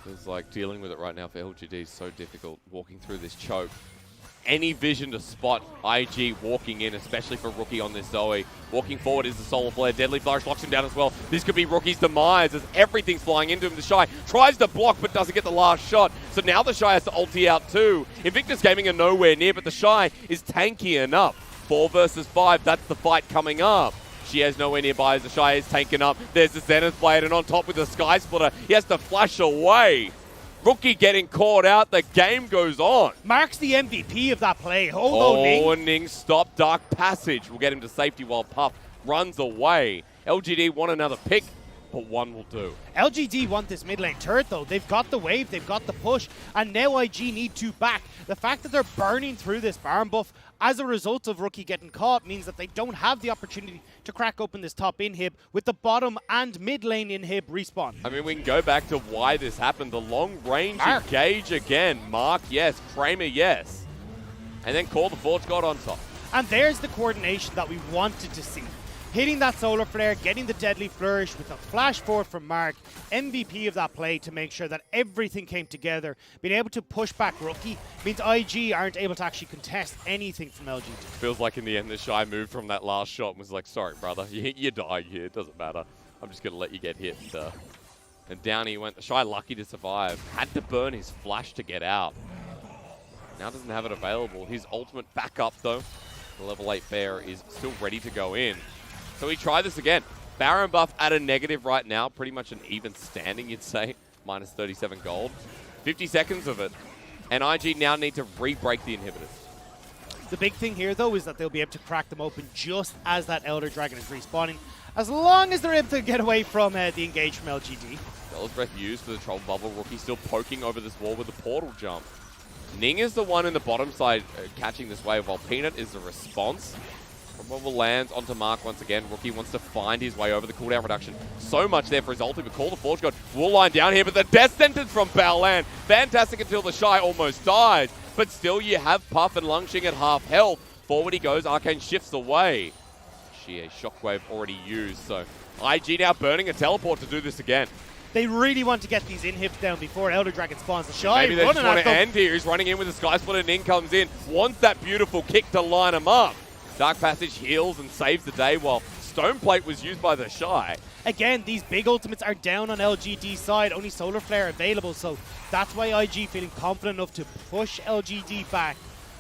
Feels like dealing with it right now for LGD is so difficult, walking through this choke. Any vision to spot IG walking in, especially for Rookie on this Zoe. Walking forward is the Solar Flare. Deadly Flourish locks him down as well. This could be Rookie's demise as everything's flying into him. TheShy tries to block but doesn't get the last shot. So now TheShy has to ulti out too. Invictus Gaming are nowhere near, but TheShy is tanky enough. 4 versus 5, that's the fight coming up. Xiye's nowhere nearby as TheShy is tanking up. There's the Zenith Blade, and on top with the Sky Splitter, he has to flash away. Rookie getting caught out, the game goes on. Mark's the MVP of that play. Ning. Ning stop Dark Passage. Will get him to safety while Puff runs away. LGD want another pick, but one will do. LGD want this mid lane turret though. They've got the wave, they've got the push, and now IG need to back. The fact that they're burning through this Baron buff as a result of Rookie getting caught means that they don't have the opportunity to crack open this top inhib with the bottom and mid lane inhib respawn. I mean, we can go back to why this happened. The long range engage again. Mark, yes. Kramer, yes. And then call the Forge God on top. And there's the coordination that we wanted to see. Hitting that Solar Flare, getting the Deadly Flourish with a flash forward from Mark, MVP of that play to make sure that everything came together. Being able to push back Rookie means IG aren't able to actually contest anything from LGD. Feels like in the end TheShy moved from that last shot and was like, sorry brother, you're dying here, it doesn't matter. I'm just going to let you get hit. And down he went. TheShy lucky to survive. Had to burn his flash to get out. Now doesn't have it available. His ultimate backup though, the level 8 bear is still ready to go in. So we try this again. Baron buff at a negative right now. Pretty much an even standing, you'd say. Minus 37 gold. 50 seconds of it. And IG now need to re-break the inhibitors. The big thing here, though, is that they'll be able to crack them open just as that Elder Dragon is respawning. As long as they're able to get away from the engage from LGD. Devil's Breath used for the Troll Bubble. Rookie still poking over this wall with the portal jump. Ning is the one in the bottom side catching this wave, while Peanut is the response. Bubble lands onto Mark once again. Rookie wants to find his way over the cooldown reduction. So much there for his ulti, but call the Forge God. Wool line down here, but the death sentence from Baolan. Fantastic until TheShy almost dies. But still, you have Puff and Langx at half health. Forward he goes. Arcane shifts away. Xiye Shockwave already used. So IG now burning a teleport to do this again. They really want to get these inhibs down before Elder Dragon spawns. TheShy maybe they just want to end here. He's running in with a Sky Splitter. Ning comes in. Wants that beautiful kick to line him up. Dark Passage heals and saves the day while Stone Plate was used by TheShy. Again, these big ultimates are down on LGD's side, only Solar Flare available, so that's why IG feeling confident enough to push LGD back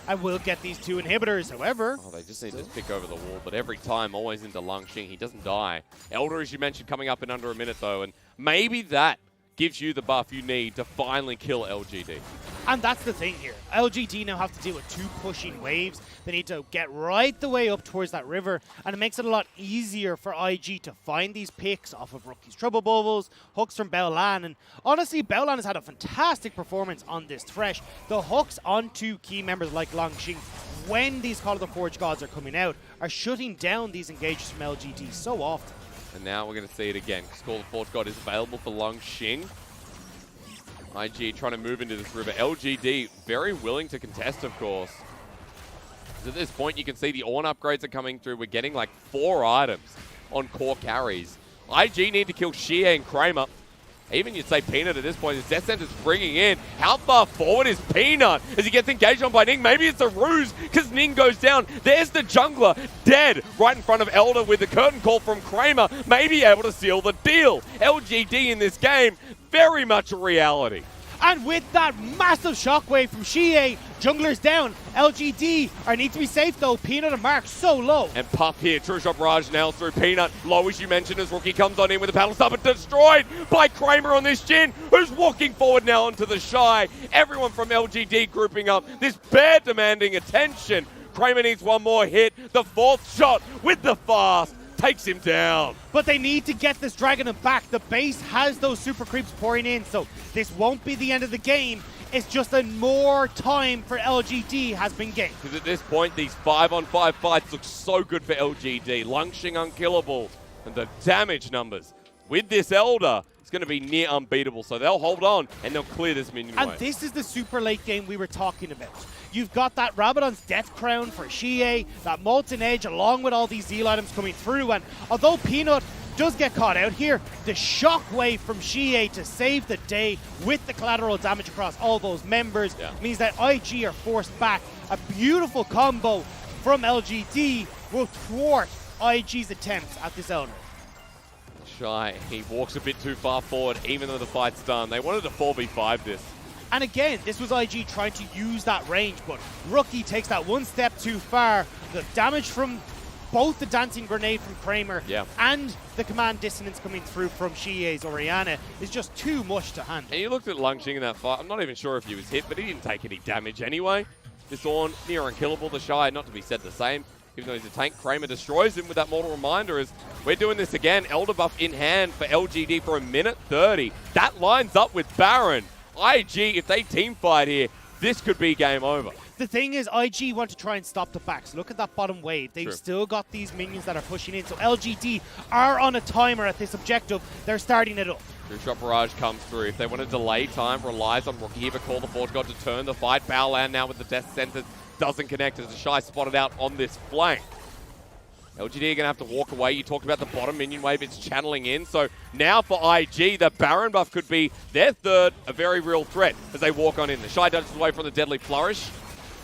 and will get these 2 inhibitors. However, they just need to pick over the wall, but every time always into Langx. He doesn't die. Elder, as you mentioned, coming up in under a minute though, and maybe that gives you the buff you need to finally kill LGD. And that's the thing here. LGD now have to deal with 2 pushing waves. They need to get right the way up towards that river, and it makes it a lot easier for IG to find these picks off of Rookie's Trouble Bubbles, hooks from Baolan, and honestly, Baolan has had a fantastic performance on this Thresh. The hooks onto key members like Langx when these Call of the Forge Gods are coming out are shutting down these engages from LGD so often. And now we're going to see it again, because Call of the Forge God is available for Langx. IG trying to move into this river. LGD very willing to contest, of course. At this point, you can see the Ornn upgrades are coming through. We're getting like 4 items on core carries. IG need to kill Xiye and Kramer. Even you'd say Peanut at this point. His Death Sentence bringing in. How far forward is Peanut as he gets engaged on by Ning? Maybe it's a ruse because Ning goes down. There's the jungler dead right in front of Elder with the curtain call from Kramer. Maybe able to seal the deal. LGD in this game, very much a reality. And with that massive shockwave from Xiye, jungler's down. LGD need to be safe though. Peanut and Mark so low. And Puff here, True Shot Raj nails through Peanut. Low as you mentioned as Rookie comes on in with the paddle stop, but destroyed by Kramer on this Jhin, who's walking forward now onto TheShy. Everyone from LGD grouping up. This bear demanding attention. Kramer needs one more hit. The 4th shot with the fast takes him down. But they need to get this Dragon back. The base has those super creeps pouring in, so this won't be the end of the game. It's just a more time for LGD has been gained. Because at this point, these 5-on-5 fights look so good for LGD. Langx unkillable. And the damage numbers with this Elder it's going to be near unbeatable. So they'll hold on and they'll clear this minion And wave. this is the super late game we were talking about. You've got that Rabadon's Death Crown for Xiye, that Molten Edge along with all these Zeal items coming through. And although Peanut does get caught out here, the shockwave from Xiye to save the day with the collateral damage across all those members means that IG are forced back. A beautiful combo from LGD will thwart IG's attempts at this Elder. TheShy, he walks a bit too far forward even though the fight's done. They wanted to 4v5 this. And again, this was IG trying to use that range, but Rookie takes that one step too far. The damage from both the Dancing Grenade from Kramer and the Command Dissonance coming through from Xiye's Orianna is just too much to handle. And you looked at Langx in that fight. I'm not even sure if he was hit, but he didn't take any damage anyway. This Ornn, near unkillable. TheShy, not to be said the same. Even though he's a tank, Kramer destroys him with that mortal reminder as we're doing this again. Elder buff in hand for LGD for a minute 30. That lines up with Baron. IG, if they team fight here, this could be game over. The thing is, IG want to try and stop the backs. Look at that bottom wave. They've still got these minions that are pushing in. So LGD are on a timer at this objective. They're starting it up. Shot Barrage comes through. If they want to delay time, relies on Rookie here, but call the Forge God to turn the fight. Baolan now with the Death Sentence doesn't connect as TheShy spotted out on this flank. LGD are going to have to walk away. You talked about the bottom minion wave. It's channeling in. So now for IG, the Baron buff could be their third, a very real threat as they walk on in. TheShy dodges away from the Deadly Flourish.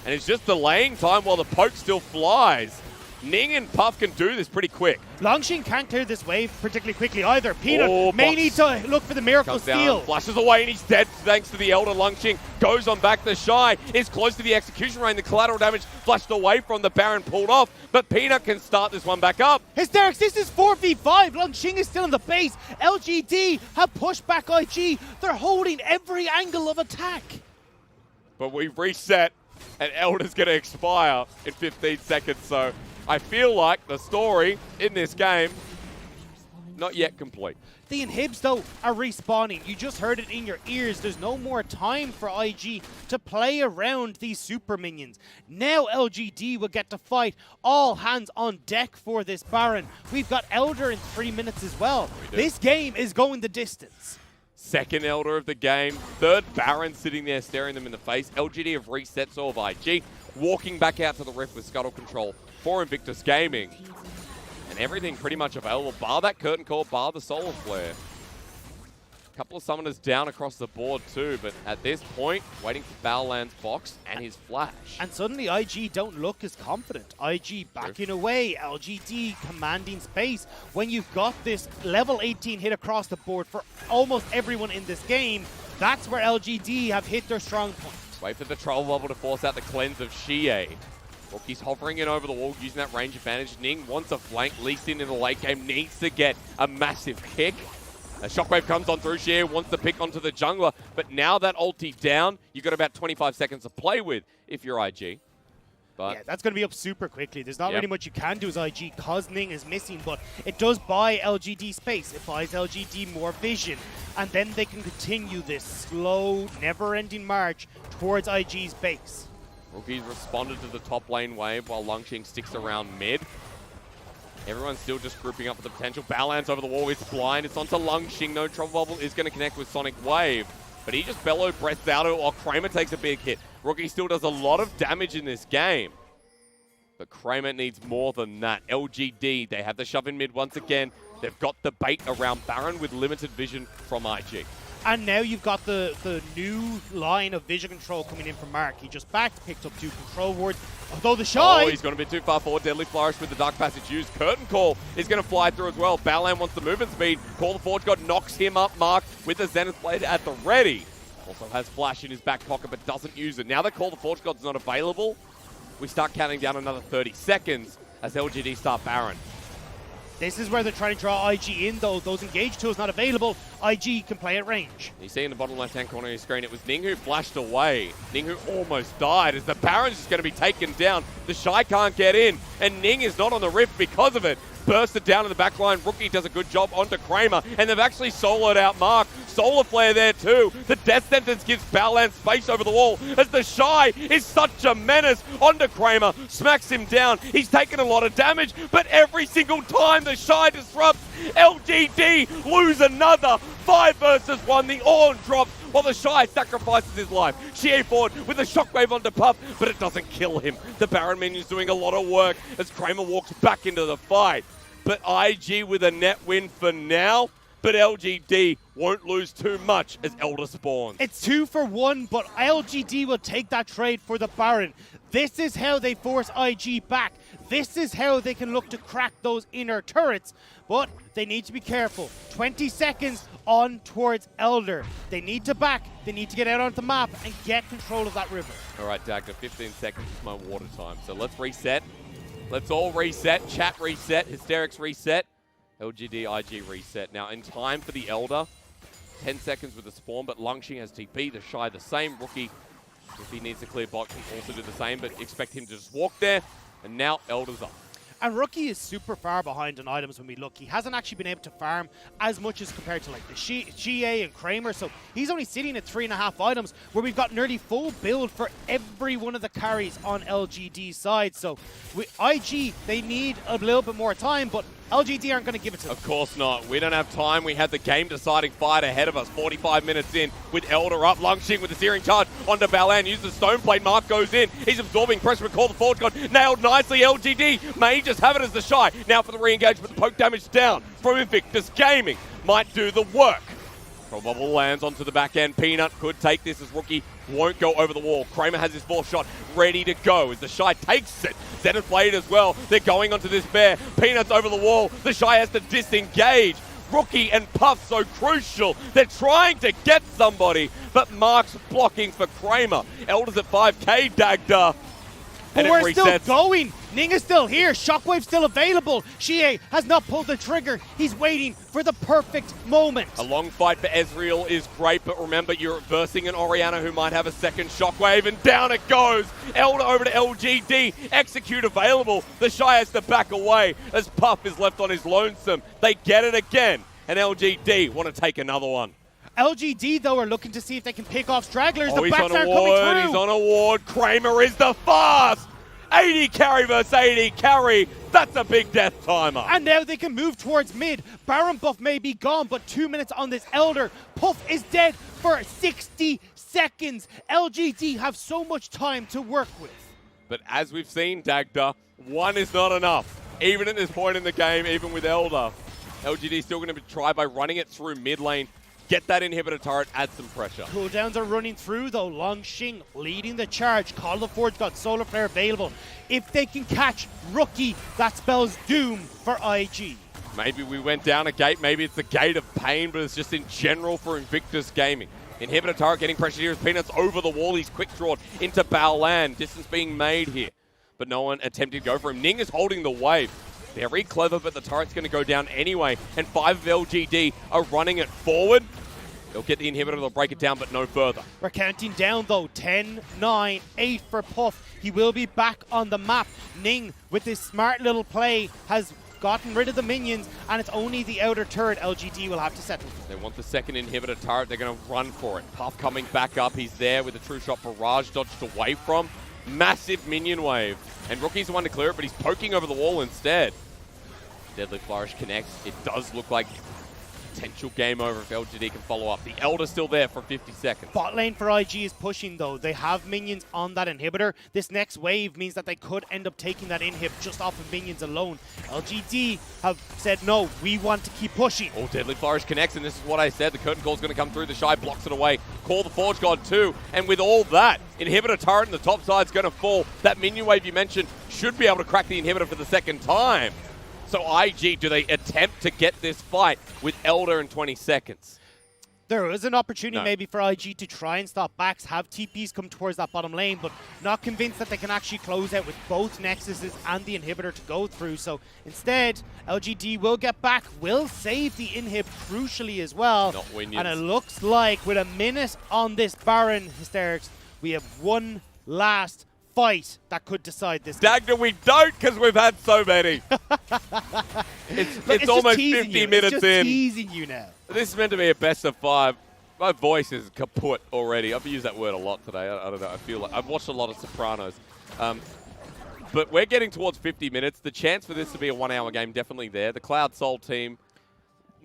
And it's just delaying time while the poke still flies. Ning and Puff can do this pretty quick. Longxing can't clear this wave particularly quickly either. Peanut may need to look for the Miracle Steal. Flashes away and he's dead thanks to the Elder. Longxing goes on back. TheShy is close to the execution range. The collateral damage flashed away from the Baron pulled off, but Peanut can start this one back up. Hysterics, this is 4v5. Longxing is still in the base. LGD have pushed back IG. They're holding every angle of attack. But we've reset and Elder's going to expire in 15 seconds, so I feel like the story in this game, not yet complete. The inhibs, though, are respawning. You just heard it in your ears. There's no more time for IG to play around these super minions. Now LGD will get to fight. All hands on deck for this Baron. We've got Elder in 3 minutes as well. This game is going the distance. Second Elder of the game. Third Baron sitting there staring them in the face. LGD have reset, so have IG. Walking back out to the Rift with Scuttle Control for Invictus Gaming. And everything pretty much available, bar that Curtain Call, bar the Solar Flare. A couple of summoners down across the board too, but at this point, waiting for Baolan's box and his flash. And suddenly IG don't look as confident. IG backing away, LGD commanding space. When you've got this level 18 hit across the board for almost everyone in this game, that's where LGD have hit their strong point. Wait for the Troll Bubble to force out the cleanse of Xiye. Rookie's hovering in over the wall, using that range advantage. Ning wants a flank, least in the late game, needs to get a massive kick. A shockwave comes on through. Xiye wants to pick onto the jungler, but now that ulti down, you've got about 25 seconds to play with if you're IG. But yeah, that's going to be up super quickly. There's not really much you can do as IG because Ning is missing, but it does buy LGD space. It buys LGD more vision, and then they can continue this slow, never-ending march towards IG's base. Rookie's responded to the top lane wave while Longxing sticks around mid. Everyone's still just grouping up for the potential. Baolan's over the wall, it's blind, it's onto Longxing. No Trouble Bubble is going to connect with Sonic Wave, but he just bellow breaths out it while Kramer takes a big hit. Rookie still does a lot of damage in this game, but Kramer needs more than that. LGD, they have the shove in mid once again. They've got the bait around Baron with limited vision from IG. And now you've got the new line of vision control coming in from Mark. He just backed, picked up 2 control wards. Although TheShy... Oh, he's gone a bit too far forward. Deadly Flourish with the Dark Passage used. Curtain Call is going to fly through as well. Baolan wants the movement speed. Call the Forge God knocks him up. Mark with the Zenith Blade at the ready. Also has Flash in his back pocket but doesn't use it. Now that Call the Forge God's not available, we start counting down another 30 seconds as LGD start Baron. This is where they're trying to draw IG in, though. Those engage tools not available. IG can play at range. You see in the bottom left-hand corner of your screen, it was Ning who flashed away. Ning who almost died as the Baron's just going to be taken down. TheShy can't get in, and Ning is not on the rift because of it. Bursted down in the back line. Rookie does a good job onto Kramer, and they've actually soloed out Mark. Solar Flare there too. The Death Sentence gives Baolan space over the wall as TheShy is such a menace onto Kramer. Smacks him down. He's taken a lot of damage, but every single time TheShy disrupts, LGD lose another. 5 versus 1. The Ornn drops while TheShy sacrifices his life. Xiye forward with a shockwave onto Puff, but it doesn't kill him. The Baron minion's doing a lot of work as Kramer walks back into the fight. But IG with a net win for now. But LGD won't lose too much as Elder spawns. It's 2 for 1, but LGD will take that trade for the Baron. This is how they force IG back. This is how they can look to crack those inner turrets. But they need to be careful. 20 seconds on towards Elder. They need to back. They need to get out onto the map and get control of that river. All right, Dagda, 15 seconds is my water time. So let's reset. Let's all reset. Chat reset. Hysterics reset. LGD, IG reset. Now, in time for the Elder, 10 seconds with the spawn, but Langx has TP, TheShy the same. Rookie, if he needs to clear bot, can also do the same, but expect him to just walk there, and now Elder's up. And Rookie is super far behind on items when we look. He hasn't actually been able to farm as much as compared to like the Xiye and Kramer, so he's only sitting at 3.5 items, where we've got nearly full build for every one of the carries on LGD's side. So with IG, they need a little bit more time, but LGD aren't going to give it to them. Of course not. We don't have time. We had the game-deciding fight ahead of us. 45 minutes in with Elder up. Langx with the searing charge onto Baolan. Uses the stone plate. Mark goes in. He's absorbing pressure. Recall the forward god. Nailed nicely. LGD may just have it as TheShy. Now for the re-engage, but the poke damage down from Invictus Gaming. Might do the work. Probable lands onto the back end. Peanut could take this as Rookie won't go over the wall. Kramer has his 4th shot ready to go as TheShy takes it. Zed has played as well. They're going onto this bear. Peanut's over the wall. TheShy has to disengage. Rookie and Puff so crucial. They're trying to get somebody, but Mark's blocking for Kramer. Elder's at 5k, Dagda. But we're still going. Ning is still here. Shockwave's still available. Xiye has not pulled the trigger. He's waiting for the perfect moment. A long fight for Ezreal is great, but remember, you're versing an Orianna who might have a second Shockwave, and down it goes. Elder over to LGD. Execute available. TheShy has to back away as Puff is left on his lonesome. They get it again, and LGD want to take another one. LGD, though, are looking to see if they can pick off stragglers. Oh, the backs aren't coming through. He's on a ward. Kramer is the fast. 80 carry versus 80 carry. That's a big death timer. And now they can move towards mid. Baron buff may be gone, but 2 minutes on this Elder. Puff is dead for 60 seconds. LGD have so much time to work with. But as we've seen, Dagda, 1 is not enough. Even at this point in the game, even with Elder. LGD still going to try by running it through mid lane. Get that inhibitor turret, add some pressure. Cooldowns are running through though. Langx leading the charge. Call the Forge got Solar Flare available. If they can catch Rookie, that spells doom for IG. Maybe we went down a gate, maybe it's the gate of pain, but it's just in general for Invictus Gaming. Inhibitor turret getting pressure here as Peanut's over the wall. He's quick drawn into Baolan. Distance being made here, but no one attempted to go for him. Ning is holding the wave. Very clever, but the turret's going to go down anyway. And 5 of LGD are running it forward. They'll get the inhibitor, they'll break it down, but no further. We're counting down, though. 10, 9, 8 for Puff. He will be back on the map. Ning, with this smart little play, has gotten rid of the minions, and it's only the outer turret LGD will have to settle. They want the second inhibitor turret. They're going to run for it. Puff coming back up. He's there with a true shot barrage dodged away from. Massive minion wave. And Rookie's the one to clear it, but he's poking over the wall instead. Deadly Flourish connects. It does look like potential game over if LGD can follow up. The Elder's still there for 50 seconds. Bot lane for IG is pushing though. They have minions on that inhibitor. This next wave means that they could end up taking that inhib just off of minions alone. LGD have said no, we want to keep pushing. Oh, Deadly Flourish connects, and this is what I said. The curtain call's going to come through. TheShy blocks it away. Call the Forge God too. And with all that, inhibitor turret in the top side's going to fall. That minion wave you mentioned should be able to crack the inhibitor for the second time. So IG, do they attempt to get this fight with Elder in 20 seconds? There is an opportunity maybe for IG to try and stop backs, have TPs come towards that bottom lane, but not convinced that they can actually close out with both Nexuses and the inhibitor to go through. So instead, LGD will get back, will save the inhib crucially as well. Not win and it looks like with a minute on this Baron, Hysterics, we have one last fight that could decide this game. Dagda, we don't because we've had so many. it's almost 50 minutes it's just in. teasing you now. This is meant to be a best of 5. My voice is kaput already. I've used that word a lot today. I don't know. I feel like I've watched a lot of Sopranos. But we're getting towards 50 minutes. The chance for this to be a 1-hour game definitely there. The Cloud Soul team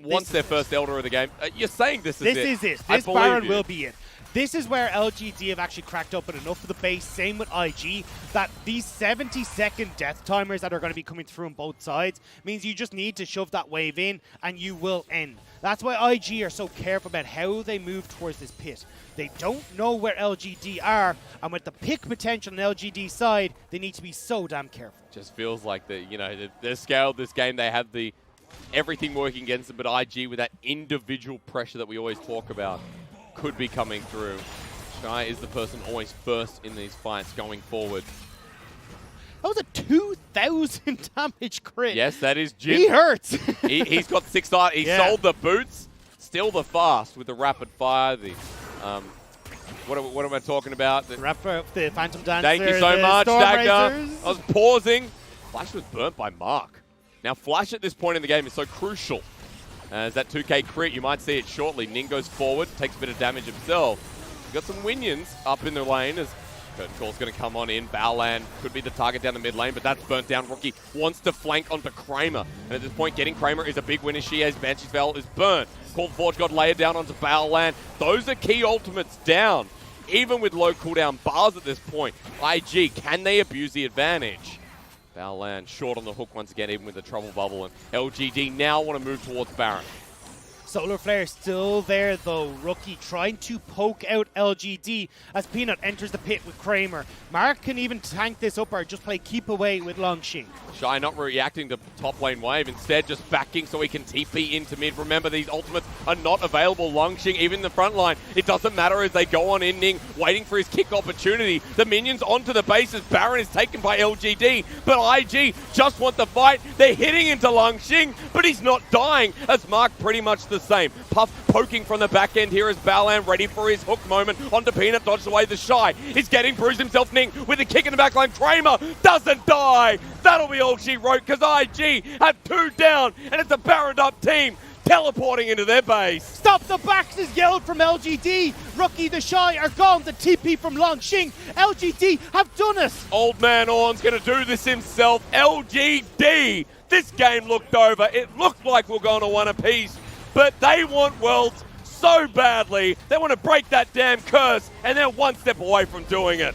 wants their first Elder of the game. You're saying this is it. This is it. This Baron will be it. This is where LGD have actually cracked open enough of the base, same with IG, that these 70-second death timers that are going to be coming through on both sides means you just need to shove that wave in and you will end. That's why IG are so careful about how they move towards this pit. They don't know where LGD are, and with the pick potential on LGD side, they need to be so damn careful. Just feels like they're scaled this game. They have everything working against them, but IG with that individual pressure that we always talk about could be coming through. Xiye is the person always first in these fights going forward. That was a 2,000 damage crit. Yes, that is Jhin. He hurts. He's got 6 stars. He sold the boots. Still the fast with the rapid fire. What am I talking about? The Phantom Dancer. Thank you so much, Dagda. I was pausing. Flash was burnt by Mark. Now, Flash at this point in the game is so crucial. As that 2k crit, you might see it shortly. Ning goes forward, takes a bit of damage himself. We've got some Winions up in the lane as Curtain Call's going to come on in. Baolan could be the target down the mid lane, but that's burnt down. Rookie wants to flank onto Kramer. And at this point, getting Kramer is a big win as Xiye's Banshee's Veil is burnt. Cold Forge got layered down onto Baolan. Those are key ultimates down. Even with low cooldown bars at this point, IG, can they abuse the advantage? Baolan short on the hook once again, even with the trouble bubble, and LGD now want to move towards Baron. Solar Flare still there though. Rookie trying to poke out LGD as Peanut enters the pit with Kramer. Mark can even tank this up or just play keep away with Langx. Xiye not reacting to top lane wave, instead just backing so he can TP into mid. Remember, these ultimates are not available. Langx, even in the front line, it doesn't matter as they go on in. Ning waiting for his kick opportunity. The minions onto the base as Baron is taken by LGD, but IG just want the fight. They're hitting into Langx, but he's not dying as Mark pretty much the same. Puff poking from the back end here as Baolan ready for his hook moment onto Peanut, dodges away the Xiye. He's getting bruised himself. Ning with a kick in the back line. Kramer doesn't die. That'll be all she wrote because IG have 2 down and it's a Baroned up team teleporting into their base. Stop the backs is yelled from LGD. Rookie, TheShy are gone. The TP from Langx. LGD have done it. Old man Ornn's going to do this himself. LGD. This game looked over. It looked like we're going to 1 apiece. But they want Worlds so badly. They want to break that damn curse, and they're 1 step away from doing it.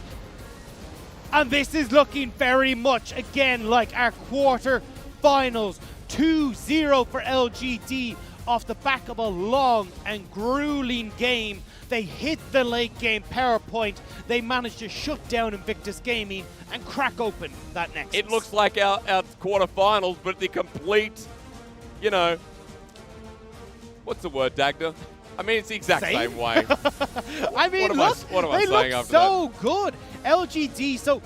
And this is looking very much, again, like our quarter-finals. 2-0 for LGD off the back of a long and grueling game. They hit the late game power point. They managed to shut down Invictus Gaming and crack open that Nexus. It looks like our quarterfinals, but the complete, what's the word, Dagda? I mean, it's the exact same way. I mean, what am I saying after so good. LGD, so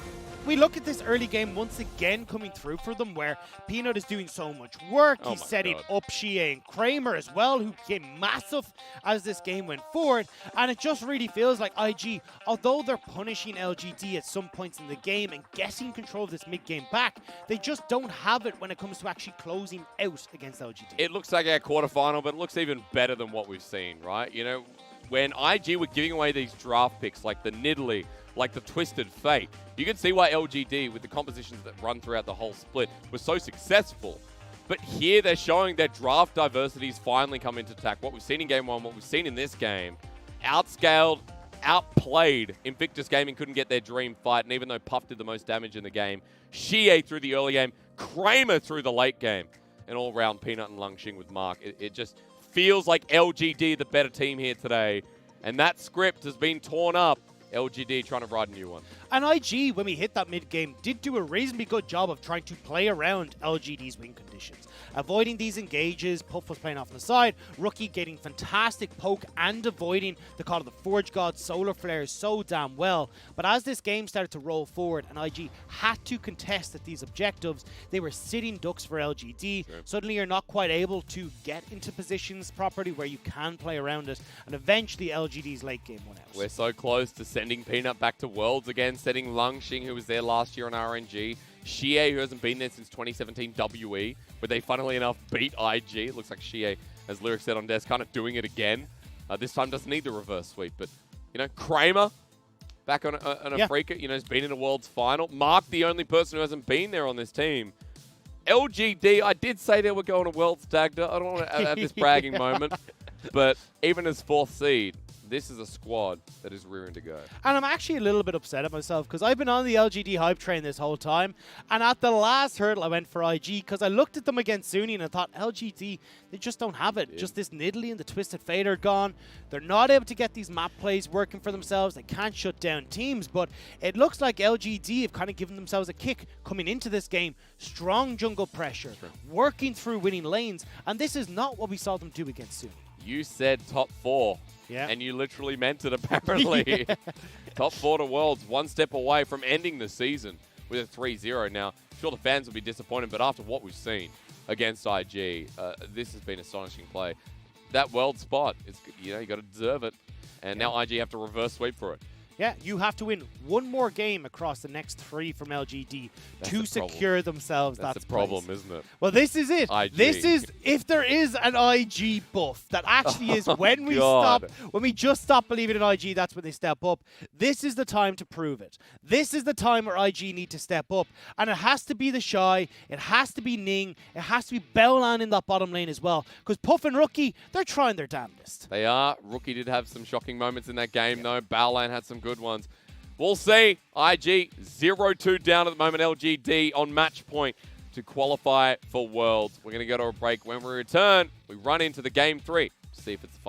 we look at this early game once again coming through for them where Peanut is doing so much work. He's setting up Xiye and Kramer as well, who became massive as this game went forward. And it just really feels like IG, although they're punishing LGD at some points in the game and getting control of this mid-game back, they just don't have it when it comes to actually closing out against LGD. It looks like our quarterfinal, but it looks even better than what we've seen, right? When IG were giving away these draft picks like the Nidalee, like the Twisted Fate, you can see why LGD, with the compositions that run throughout the whole split, was so successful. But here they're showing their draft diversities finally come into attack. What we've seen in Game 1, what we've seen in this game, outscaled, outplayed. Invictus Gaming couldn't get their dream fight, and even though Puff did the most damage in the game, Xiye through the early game, Kramer through the late game, and all round Peanut and Langx with Mark. It just feels like LGD the better team here today, and that script has been torn up. LGD trying to ride a new one. And IG, when we hit that mid-game, did do a reasonably good job of trying to play around LGD's win conditions. Avoiding these engages, Puff was playing off on the side, Rookie getting fantastic poke and avoiding the call of the Forge God Solar Flares so damn well. But as this game started to roll forward and IG had to contest at these objectives, they were sitting ducks for LGD. Sure. Suddenly you're not quite able to get into positions properly where you can play around it, and eventually LGD's late game went out. We're so close to sending Peanut back to Worlds again, sending Langx, who was there last year on RNG. Xiye, who hasn't been there since 2017 WE, where they funnily enough beat IG. It looks like Xiye, as Lyric said on Des, kind of doing it again. This time doesn't need the reverse sweep, but, you know, Kramer back on a freaker, you know, has been in a Worlds final. Mark, the only person who hasn't been there on this team. LGD, I did say they were going to Worlds Dagda. I don't want to have this bragging moment, but even as 4th seed, this is a squad that is rearing to go. And I'm actually a little bit upset at myself because I've been on the LGD hype train this whole time. And at the last hurdle, I went for IG because I looked at them against Sunni and I thought, LGD, they just don't have it. Yeah. Just this Nidalee and the Twisted Fate are gone. They're not able to get these map plays working for themselves. They can't shut down teams. But it looks like LGD have kind of given themselves a kick coming into this game. Strong jungle pressure, working through winning lanes. And this is not what we saw them do against Sunni. You said top 4. Yeah. And you literally meant it, apparently. Yeah. Top 4 to Worlds, one step away from ending the season with a 3-0. Now, sure, the fans will be disappointed, but after what we've seen against IG, this has been astonishing play. That World spot, you know, you got to deserve it. And now IG have to reverse sweep for it. Yeah, you have to win one more game across the next 3 from LGD to secure themselves that place. That's the problem, isn't it? Well, this is it. IG. This is, if there is an IG buff, that actually is when we just stop believing in IG, that's when they step up. This is the time to prove it. This is the time where IG need to step up. And it has to be TheShy, it has to be Ning, it has to be Baolan in that bottom lane as well. Because Puff and Rookie, they're trying their damnedest. They are. Rookie did have some shocking moments in that game, though. Baolan had some good ones. We'll see. IG 0-2 down at the moment. LGD on match point to qualify for Worlds. We're going to go to a break. When we return, we run into the game 3 to see if it's the final.